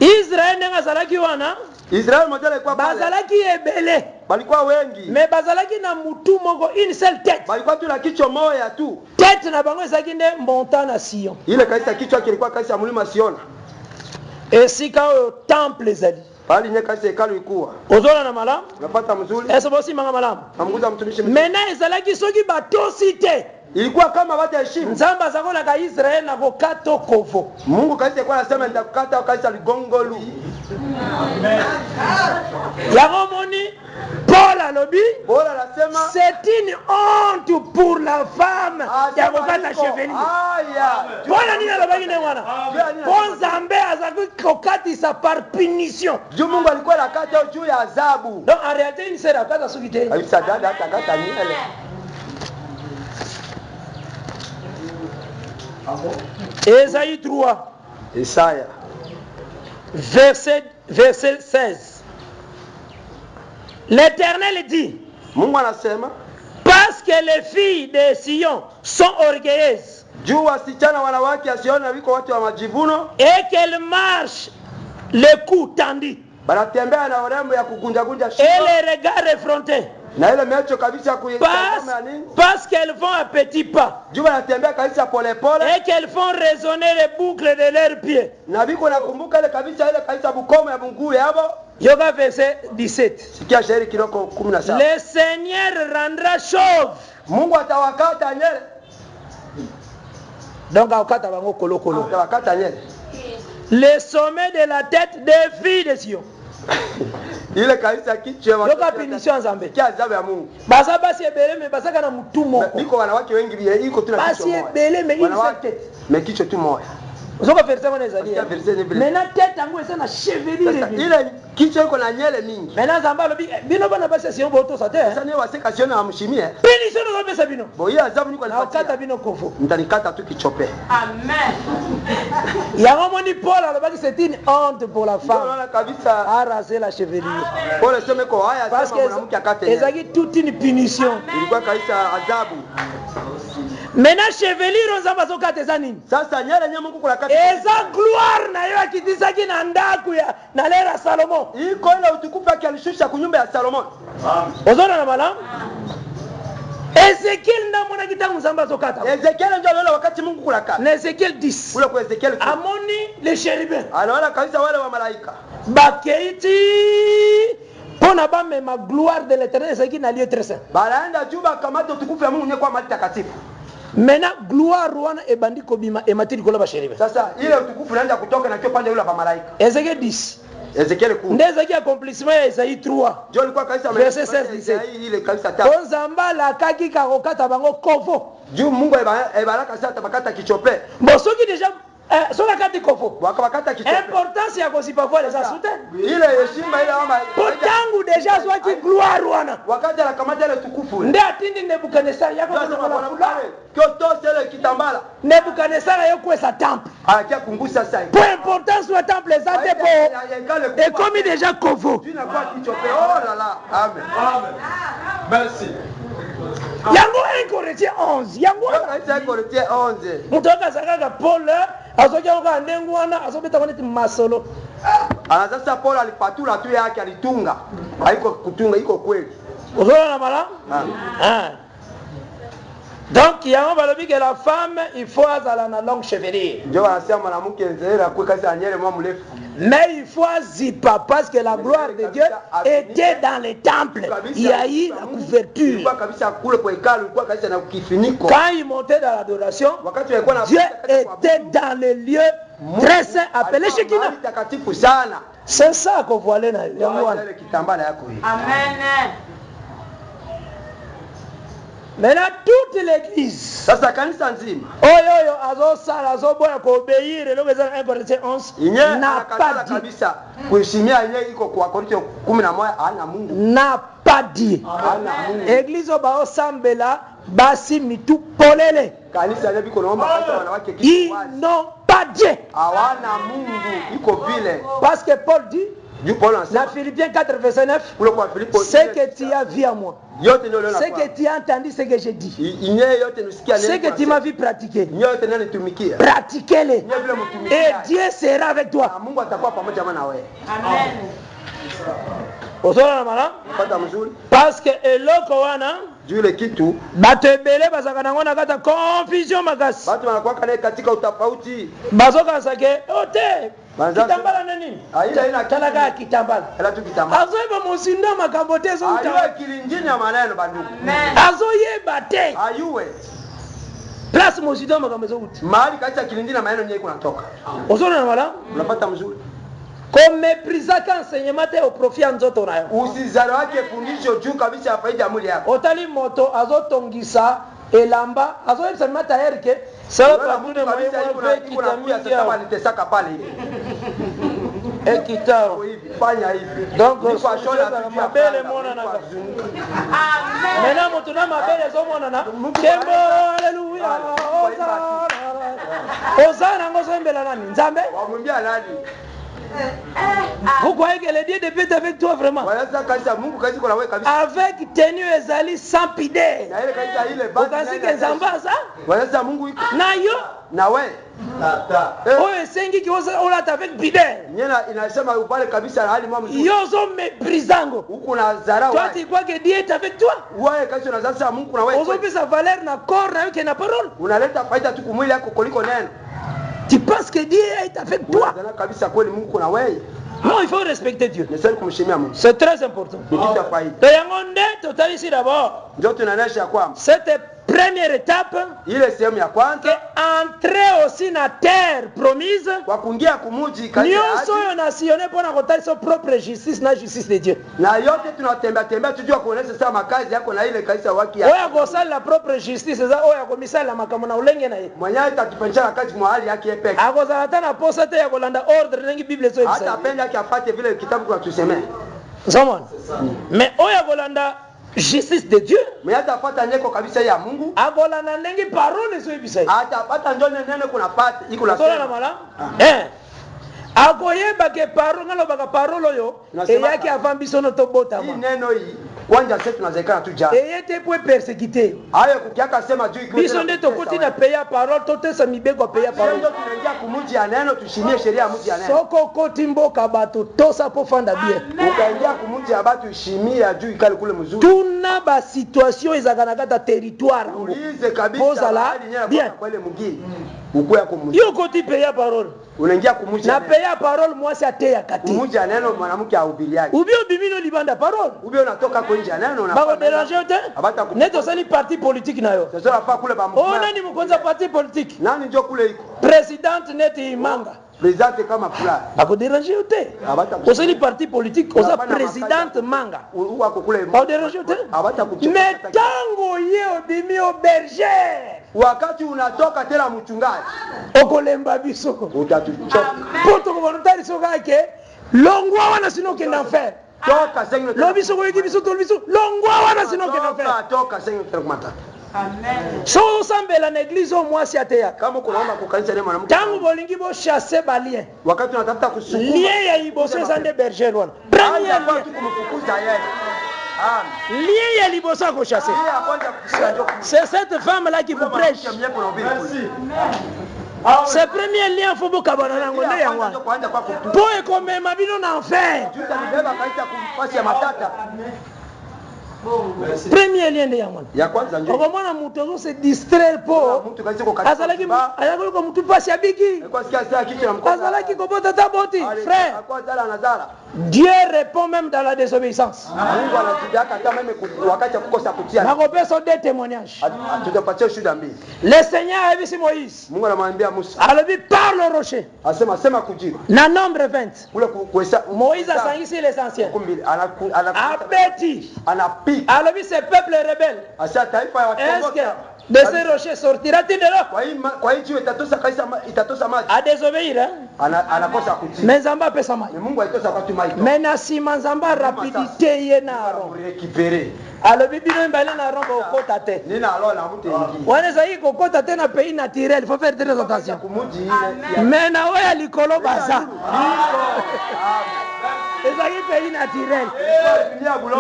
Israel nenga salaki wana? Israel modele kwa pale. Bazalaki ebele. Balikuwa wengi. Mais bazalaki na mutu moko une seule tête. Balikuwa tu na kichwa moja tu. Tête na bango ezaki nde montagne Sion. Ile kaisa kichwa kilikuwa kaisa mlima Sion. Esika oyo temple ezali. Pali nye kaisa hekalu ilikuwa. Ozola na malamu? Unapata mzuri? Esa bosi manga malamu. Amguza mtumishi mzuri. Mena ezalaki soki batosi te. Ilikuwa kama watu heshima. Nzamba zakola ka Israel na kokato kovo. Mungu kaisa kwa anasema nitakukata kaisa ligongolu. Amen. Yango moni Paul alobi. Paul anasema c'est une honte pour la femme ya kokata chevelure. Aya. Paul ni alobaki ne wana. Bon Nzambe azaki kokatisa par punition. Juu Mungu alikuwa anakata juu ya adhabu. Donc en réalité il sera kata soki te. Aisa dada atakata nyele. Ésaïe 3. Isaiah. Verset 16. L'Éternel dit, Mungu anasema, parce que les filles de Sion sont orgueilleuses, juu wasichana wanawake asiona wiko watu wa majivuno, et qu'elles marchent le cou tendu, banatembea na urembo ya kugunja shingo, et les regards effrontés, na ile mecho kabisa kuitazama nini, parce qu'elles font un petit pas, juu banatembea kabisa pole pole, et qu'elles font résonner les boucles de leurs pieds. na biko nakumbuka ile kabisa bukomo ya mguu yabo. Yoga verset 17. Sikia shairi kiloko 17. Le Seigneur rendra chauve Mungu atawakata nyele. Donc akata bango kolokolo. Atawakata nyele. Le sommet de la tête des filles de Sion. Ile kanisa kichwa Yoka punition nzambe. Kia adhabu ya Mungu. Basa basi ebele me basa kana mtu moko. Biko wanawake wengi iko tu na kichwa basi moja. ebele me une seule tête. Mais kichwa tu moja. Usoka verset mwana ezali. Maintenant tête yango eza na chevelure. Ile kichwa iko na nyele mingi. Maintenant nzambe alobi bino bana basi Sion boto sa te. Sasa ni waseka Sion na mshimie. Punition ndo pesa bino. Bo hiyo adhabu niko nipatia. Ukata bino kofu. Mtanikata tu kichope. Amen. Yango moni Paul alobaki c'est une honte pour la femme. Unaona kabisa araser la chevelure. Paul sema ko haya sema mwanamke akate. Ezaki toute une punition. Ilikuwa kabisa adhabu. Maintenant chevelure nzamba zokata eza nini? Sasa nyele nyama Mungu kulakata. Eza gloire na yo akitisaki na ndaku ya na lera Salomon. Iko ile utukufu yake alishusha kunyumba ya Salomon. Ozona na malamu? Ezekiel ndamona kitangu nzamba zokata. Ezekiel ndio leo wakati Mungu kulakata. Na Ezekiel 10. Kule kwa Ezekiel. Amoni les chérubins. Anaona kabisa wale wa malaika. Bakeiti pona ba ma gloire de l'Éternel c'est qui na lieu très saint. Balaenda juba kamata utukufu ya Mungu ni kwa mali takatifu. Maintenant gloire wana ebandi kobima ematiri kola ba chérubins. Sasa ile utukufu unaanza kutoka na pande yule wa malaika. Ezekiel 10. Ezekiel 10. Ndeza ki accomplissement ya Isaïe 3. Ndio ilikuwa kabisa verset 16 ile kabisa tatu. Nzamba la kaki kakokata bango kovo. Juu Mungu ebalaka sasa tabakata kichope. Bosoki déjà soka kati kovo. Wakabakata kichope. Importance ya kosipa kwa les asute. Ile heshima ile ama potangu déjà soit ki gloire wana. Wakati anakamata ile tukufu. Nde atindi Nebukadnezar yako kuna fulani. Kyo tosele kitambala. Nebukadnezar yoko sa temple. Akia kungusa sasa. Pour importance wa temple ça depo. Et comme déjà kovo. Tu n'as pas kichope. Oh là là. Amen. Amen. Merci. Yango 1 Corinthiens 11. Yango 1 Corinthiens 11. Mutoka zakaka Paul azokia kwa ndengu wana azobeta kwa neti masolo. Sasa Paul alipatula tu yake alitunga. Haiko kutunga iko kweli. Uzoona na mala? Donc yango balobi que la femme il faut azala na longue chevelure. Ndio wanasema mwanamke nzera kwa kazi anyele mwa mrefu. Mais il faut zipa parce que la gloire de Dieu était dans les temples. Il y a eu la couverture. Quand il montait dans l'adoration, Dieu était dans le lieu très saint appelé Shekinah. C'est ça qu'on voit là. Amen. Maintenant toute l'église. Sasa kanisa nzima. Oyo azosala azoboya kuobéir eloko eza 1 Corinthiens 11 n'a pas dit kabisa kuheshimia yenyewe iko kwa Korintho 11 hana Mungu. N'a pas dit. Église bao sambela basi mitu polele. Kanisa ile biko naomba hata wanawake kitu wazi. Ils n'ont pas dit. Hawana Mungu iko vile. Parce que Paul dit dans Philippiens 4 verset 9, ce que tu as vu à moi, ce que tu as entendu, ce que j'ai dit, ce que tu m'as vu pratiquer, pratiquez-le et Dieu sera avec toi. Amen. Parce que eloko wana jule kitu bato ebele bazaka nango na kata confusion makasi. Bato wanakuwa kale katika utafauti. Bazoka sake ote kitambala na nini? Talaka kitambala. Ela tu kitambala. Azoyeba musindo makambo te zo uta. Ayuwe kilinjini ya maneno bandugu. Azoyeba te. Ayuwe. Place musindo makambo zo uta. Mahali katika kilinjini ya maneno nyingi kunatoka. Ozona na mala? Unapata mzuri. Comme méprisaka enseignement te au profit nzoto na yo. Usizaro wake fundisho juu kabisa ya faida ya mwili yako. Otali moto azotongisa elamba azoyebisa mata yerike sala patune moyo mwa kitamia sasa walitesaka pale hivi. Ekitao fanya hivi. Donc ni kwa shona mabele mona na. Amen. Mena moto na mabele zo mona na. Kembo haleluya. Ozana ngozo mbela nani? Nzambe? Wamwambia nani? Vous croyez que le Dieu de paix est avec toi vraiment? Avec tenue ezali sans pidé. Okasi ke nzamba ça? Na yo? Na we. Oyo esengi ki olata avec pidé. Nyena inasema ubale kabisa hali mwa mzuri. Yo zo méprisant. Huko na dharau. Toi tu crois que Dieu est avec toi? Wewe kasi unazasa Mungu na wewe. Ozo pesa valeur na corps na yo ke na parole. Unaleta faida tu kumwili yako kuliko neno. Tu penses que Dieu est avec toi? Non, il faut respecter Dieu. Nisali kumheshimia Mungu. C'est très important. Ni kitu ya faida. Toyangonde totalisi d'abord. Ndio tunaonesha kwamba Cette première étape ile sehemu ya kwanza entrer aussi na terre promise. kwa kuingia kumuji kanisa. Nyonso yo nasione pona kotalisa propre justice na justice de Dieu. Na yote tunatembea tembea tujua kuonesha sasa makazi yako na ile kanisa waki ya. Oya kosala la propre justice za oya komisala makambo na ulenge na ye. Mwenyewe itatupensha kazi mahali yake yepeke. Akozala tana posa te ya kolanda ordre nengi Bible so ibisa. Hata apenda yake apate vile kitabu kwa tuseme. Zamani. Mais oya kolanda justice de Dieu. Mais hata apata nyeko kabisa ya Mungu. Akolanda nengi parole so ibisa. Hata apata njoo nene kuna pata iko la. Sola na mala. Akoyeba ke parole ngalo baka parole yo eyaki avant biso no tobota. Hii neno hii kwanja sasa tunazekana tu jana. Eyete pour persécuter. Hayo kukiaka sema juu iko. Biso ndio tokoti na payer parole totesa mibeko payer parole. Ndio tunaingia kumuji ya neno tushimie sheria ya muji ya neno. Soko koti mboka bato tosa po fanda bien. Ukaingia kumuji ya batu ishimia juu ikali kule mzuri. Tuna ba situation ezakana kata territoire. Ulize kabisa bien kwa ile mugi. Ukuya kumuji. Yo koti payer parole. Unaingia kumuji. Na payer parole mwasi ateya kati. Kumuji ya neno mwanamke ahubiri yake. Ubio bimino libanda parole. Ubio unatoka kwa nje ya neno na bako déranger te. Neto sali parti politique nayo. Sasa hapa kule ba oh nani mkonza parti politique? Nani ndio kule iko? President neti Manga. President kama fulani. Bako déranger te. Osali parti politique, osa president Manga. Uko kule. Bako déranger te. Metango yeo bimio berger. Wakati unatoka tena mchungaji. Okolemba biso. Utatuchoka. Poto ko bonutari soka ke longwa wana sinoke na faire. Toka senyo. Lobi soko yiki biso tolbiso longwa wana sinoke na faire. Toka senyo kumata. Amen. So sambela na église au mwasi ateya. Kama kunaomba kwa kanisa ni mwanamke. Tangu bolingi bo chasser balien. Wakati unatafuta kusukuma. Lien ya iboso sande berger wana. Premier lien kumfukuza yeye. Lien ya liboso ko chasser. C'est cette femme là qui vous prêche. C'est premier lien faut boka bana nango nde yango. Po e comme mabino na enfer. Premier lien de yango. Ya kwanza njoo. Kwa mwana mtu se distraire po. Azalaki ayako ko mtu pasi abiki. Azalaki ko bota taboti frère. Dieu répond même dans la désobéissance. Mungu anatibia hata meme wakati kukosa kutia. Na kopeso des témoignages. Tutapatia shuhuda mbili. Le Seigneur a vu Moïse. Mungu anamwambia Musa. Alors lui parle au rocher. Asema sema kujibu. Na nombre 20. Kule kuesa Moïse a sangisi l'essentiel. Abeti. Anapi. Alors lui ce peuple rebelle. Asa taifa ya Est-ce que de ce rocher sortira-t-il de là? Kwa hiyo itatosa maji. A désobéir hein? Anakosa kutii. Mais Nzamba pesa maji. Mungu aitosa kwa tu maji. Mais na sima Nzamba rapidité ye na Aaron. Récupérer. Alors bibino mbale na Aaron ko kota te. Nina alors na mtu ingi. Wanaweza hii kokota tena pays naturel, il faut faire très attention. Mais na wewe likolo baza. Ezaki pays naturel.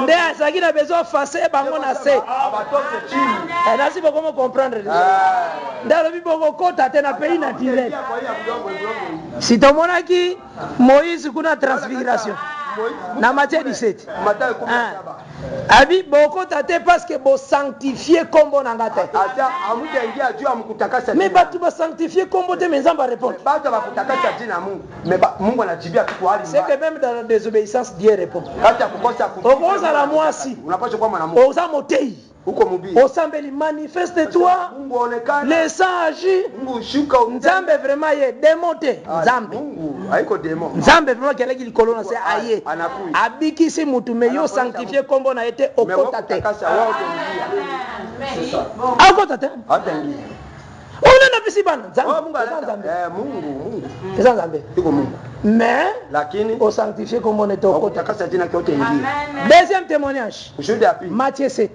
Nde azaki na besoin face bango na se. Et là si vous comment comprendre. Ndalo biboko kota tena pays naturel. Si tomonaki Moïse kuna transfiguration. Na Matthieu 17. Abi boko tate parce que bo sanctifier kombo na ngate. Ata amuja ingia juu amkutakasa. Mais batu ba sanctifier kombo te menzamba répondre. Batu ba kutakasa jina Mungu. Mais Mungu anajibia tu kwa hali mbaya. C'est que même dans la désobéissance Dieu répond. Hata kukosa kutii. Okoza la mwasi. Unapaswa kuwa mwanamume. Oza motei. Uko mubii. Osambeli manifeste-toi. Mungu onekana. Le sang agit. Mungu shuka. Nzambe vraiment ye démonté. Nzambe. Mungu haiko démon. Nzambe vraiment keleki likolo na se aye. Abiki si mutu me yo sanctifier kombo na été okota te. Okota te. Atengi. Ona na bisi bana. Nzambe. Mungu. Eza Nzambe. Iko Mungu. Mais lakini au sanctifier kombo na été okota. Takasa jina kyote ingia. Deuxième témoignage. Ushuhuda ya pili. Matthieu 7.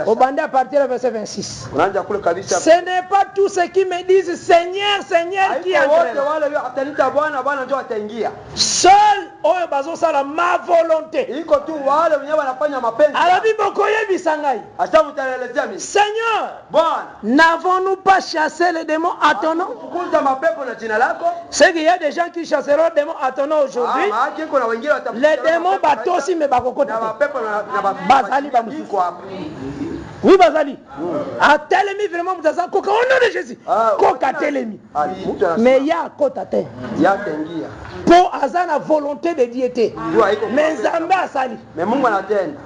Au bandé à partir du verset 26. Ce n'est pas tous ceux qui me disent Seigneur, Seigneur qui entrent. Seul oyo bazo sala ma volonté. Seigneur, n'avons-nous pas chassé les démons à ton nom? C'est qu'il y a des gens qui chasseront les démons à ton nom aujourd'hui. Les démons bateau aussi mais bakokota. Bazali bamusuku. Oui, Bazali. A telemi vraiment mutaza koka au nom de Jésus. Koka telemi. Mais il y a kota te. Il y a tengia. Pour azana volonté de diété. Mais Zamba asali. Mais Mungu anatenda.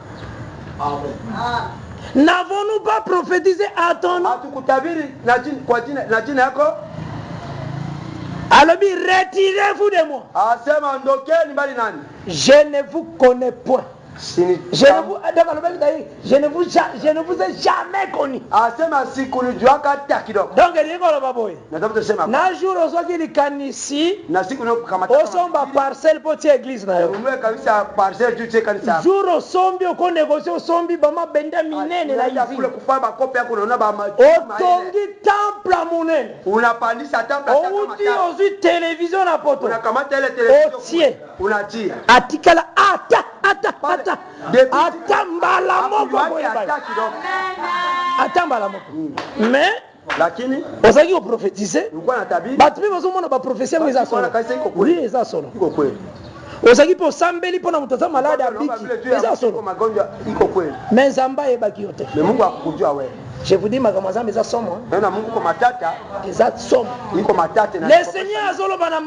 N'avons-nous pas prophétisé à ton nom? Hatukutabiri na jina yako? Alors, retirez-vous de moi. Asema ondokeni mbali nani? Je ne vous connais point. Je ne vous ai jamais connu. Donc, na jour aujourd'hui les canisi, osomba parcelle pour église na yo. Jour osombi oko négocier osombi bama benda minene la ici. Otongi temple à monene. Unapandisha temple à Outi ozi télévision na poto. Unakamata ile télévision. Otie. Unatia. Atikala ata mbala moko ata mbala moko. Mais lakini osaki prophétiser ulikuwa natabiri batu pe bazomona ba prophétie ngo eza solo. Oui, eza solo. Iko kweli. Osaki po sambeli pona mutaza malade abiki eza solo. Magonjwa iko kweli. Mais Nzamba yebaki yote. Mais Mungu akukujua wewe. Je vous dis makambo Nzamba eza somo. Na Mungu kwa matata Eza somo. Iko matata na Le Seigneur azoloba na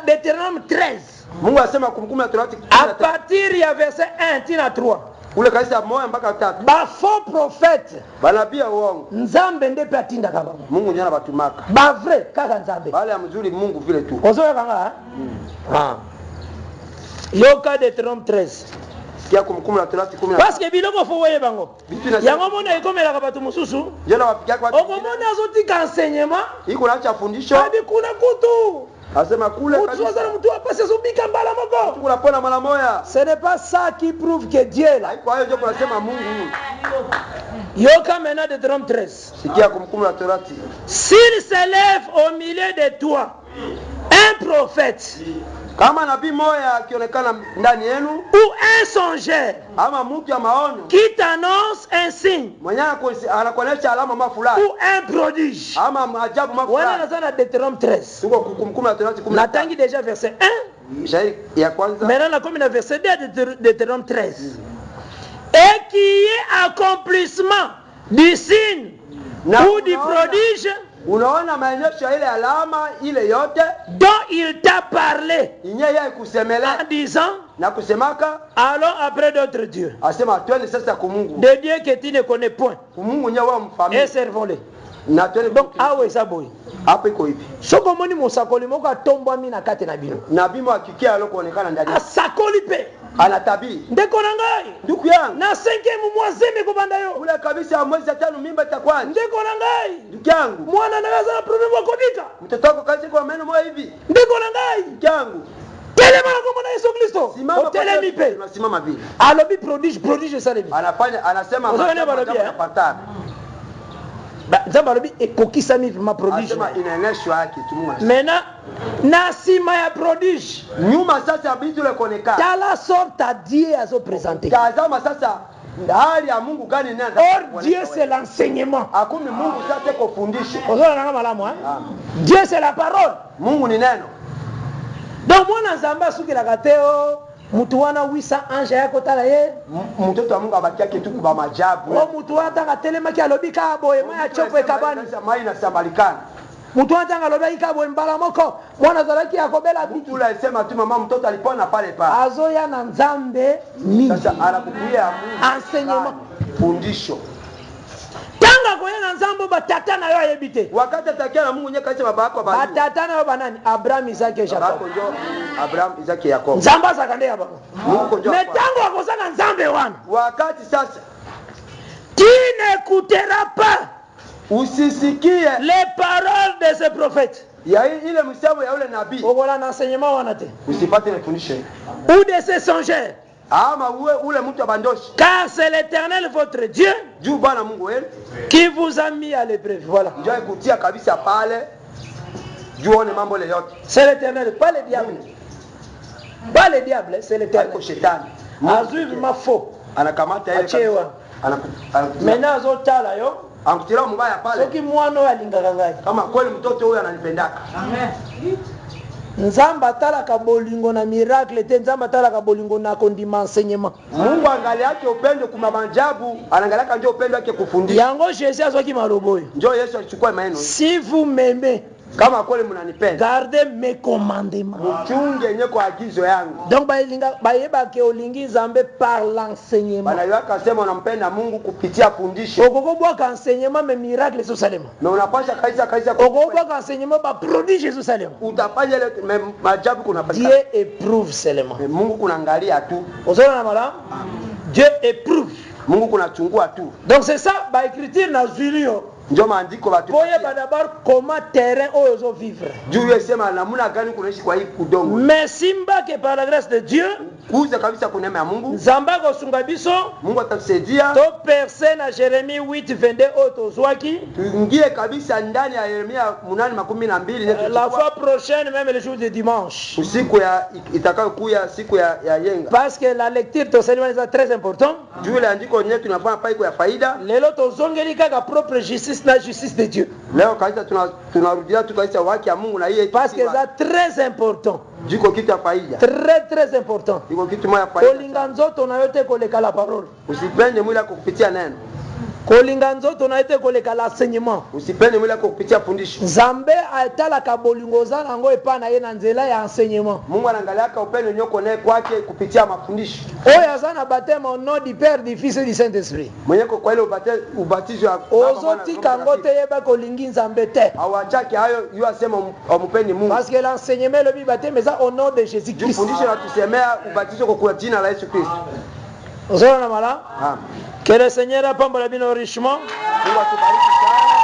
Deutéronome 13. Mungu asema Kumbukumbu la Torati à partir ya verset 1 tina 3. Ule kaisa moja mpaka 3. Ba faux prophète banabia uongo. Nzambe nde pe atinda kaba. Mungu nyana batumaka. Ba vrai kaka Nzambe. Bale ya mzuri Mungu vile tu. Ozoya kanga? Yoka Deutéronome 13. Kia Kumbukumbu la Torati 10. Parce que biloko fo woye bango. Yango mona ekomela ka batu mususu. Jela wapikia kwa. Okomona azoti ka enseignement. Iko naacha fundisho. Hadi kuna kutu. Asema kule kabisa. Mtu apase zubika mbala moko. Kuna pona mara moja. Ce n'est pas ça qui prouve que Dieu est là. Kwa hiyo ndio tunasema Mungu. Yoka maintenant Deutéronome 13. Sikia Kumbukumbu la Torati. S'il s'élève au milieu de toi un prophète, kama nabii moja akionekana ndani yenu, ou un songeur, ama mtu ya maonyo, qui t'annonce un signe, mwenye anakuonesha alama mafulani, ou un prodige, ama maajabu mafulani. Wana nazana Deutéronome 13. Tuko Kumbukumbu la Torati 10. Natangi déjà verset 1. Shairi ya kwanza. Maintenant na comme na verset 2 de Deutéronome 13. Et qui est accomplissement du signe ou du prodige, unaona maonyesho ile alama ile yote dont il t'a parlé en disant na kusemaka allons après d'autres dieux, asema twende sasa kwa Mungu, des dieux que tu ne connais point, Mungu nyewe mfamii, et servons-les. Na twende donc awe saboyi hapo iko hivi. Soko moni musakoli moko atombwa mimi na kate na bino. Nabii mwa akikia alokuonekana ndani. Asakoli pe. Anatabii. Ndeko na ngai. Ndugu yangu. Na 5e mwezi mikubanda yo. Ule kabisa mwezi 5 mimba itakuwa. Ndeko na ngai. Ndugu yangu. Mwana anaweza na problem wa kodika. Mtoto wako kazi kwa meno moja hivi. Ndeko na ngai. Ndugu yangu. Telema na kama na Yesu Kristo. Simama telemi pe. Tunasimama vile. Alobi prodige ça lebi. Anafanya anasema anapata. Nzamba alobi ekokisami vraiment prodige. Anasema inaeneshwa yake tumungu. Maintenant na sima ya prodige. Nyuma sasa bitu ile kuonekana. Tala sorte à Dieu azo présenter. Tazama sasa hali ya Mungu gani nenda. Or Dieu c'est l'enseignement. Akumi Mungu sasa kufundisha. Ozona nanga malamu Dieu c'est la parole. Mungu ni neno. Donc mwana Nzamba suki la kateo mutu wana 800 anja yako tala ye mtoto wa Mungu abakia kitu kwa majabu. O mutu wana tanga ki alobi ka boye maya chopo ekabani. Mai na sambalikana. Mutu wana tanga alobi ka boye mbala moko mwana zalaki akobela bitu. Mtu la sema tu mama mtoto alipona pale pale. Azoya na Nzambe mingi. Sasa anakukulia Mungu. Enseignement. Fundisho. Tanga koyena Nzambo batata na yo ayebite. Wakati atakia na Mungu nyeka baba yako baba. Batata na yo banani? Abraham, Isaac et Jacob. Baba ndio Abraham, Isaac et Jacob. Nzamba zakande ya baba. Mungu ndio. Metango akosanga Nzambe wana. Wakati sasa tu n'écouteras pas usisikie les paroles de ce prophète. Ya ile msemo ya ule nabii. Ogola na enseignement wana te. Usipate ile fundisho. Ou de ces songeurs. Ama ule mtu abandoshi. Car c'est l'Éternel votre Dieu Dieu Bwana Mungu wewe qui vous a mis à l'épreuve. Voilà. Ndio kutia kabisa pale. Juone mambo ile yote. C'est l'Éternel, pas le diable. Pas le diable, c'est l'Éternel. Kwa shetani. Azuivi mafo. Anakamata ile kabisa. Maintenant azotala yo. Ankutira mbaya pale. Soki mwana alingaka ngai. Kama kweli mtoto huyu ananipendaka. Amen. Nzamba talaka bolingo na miracle te, nzamba talaka bolingo na kondima enseignement. Mungu angalia yake upendo kuma manjabu, anaangalia ndio upendo wake kufundisha. Yango Jésus azwaki maloboyo. Ndio Yesu alichukua maneno. Si vous m'aimez, kama kweli mnanipenda, gardez mes commandements. Mchunge yenye kwa agizo yangu. Donc bayeba ke olingi Nzambe par l'enseignement. Bana yaka sema unampenda Mungu kupitia fundisho. Okoko bwa enseignement mais miracle Yerusalemu. Na unapasha kaisa okoko bwa enseignement ba prodige Yerusalemu. Utafanya ile maajabu kuna patikana. Dieu éprouve seulement. Mungu kunaangalia tu. Ozona na mala? Dieu éprouve. Mungu kunachungua tu. Donc c'est ça ba écriture na zulio. Ndio maandiko watu. Voyez d'abord comment terrain ozo vivre. Dieu yesema namuna gani kunaishi kwa hii udongo. Mais simba que par la grâce de Dieu, kuza kabisa kwa neema ya Mungu. Nzamba ko sunga biso. Mungu atatusaidia. To percer na Jérémie 8:22 otozwaki. Tuingie kabisa ndani ya Yeremia 8:12. La fois prochaine même le jour de dimanche. Usiku ya itakayokuya siku ya yenga. Parce que la lecture to seulement est très important. Juu ile andiko nyetu tunafanya pa iko ya faida. Lelo tozongeli kaka propre justice na justice de Dieu. Leo kabisa tunarudia tu kabisa haki ya Mungu na yeye. Parce que c'est très important. Jiko kitu ya faida. Très important. Jiko kitu moja faida. Kolinga nzoto na yote koleka la parole. Usipende mwili wako kupitia neno. Kolinga nzoto na yote koleka l'enseignement. Usipende mwili wako kupitia fundisho. Nzambe atala kabolingo za nango epa na ye na nzela ya enseignement. Mungu anaangalia ka upendo nyoko naye kwake kupitia mafundisho. Oya sana baptême au nom du Père, du Fils et du Saint-Esprit. Mwenyeko kwa ile ubatizo wa ozoti kangote yeba kolingi Nzambe te. Awachaki hayo yu asema amupendi Mungu. Parce que l'enseignement le baptême ça au nom de Jésus-Christ. Fundisho la tusemea ubatizo kwa jina la Yesu Kristo. Ozona mala? Ah. Que le Seigneur apambola bino richement. Mungu atubariki sana.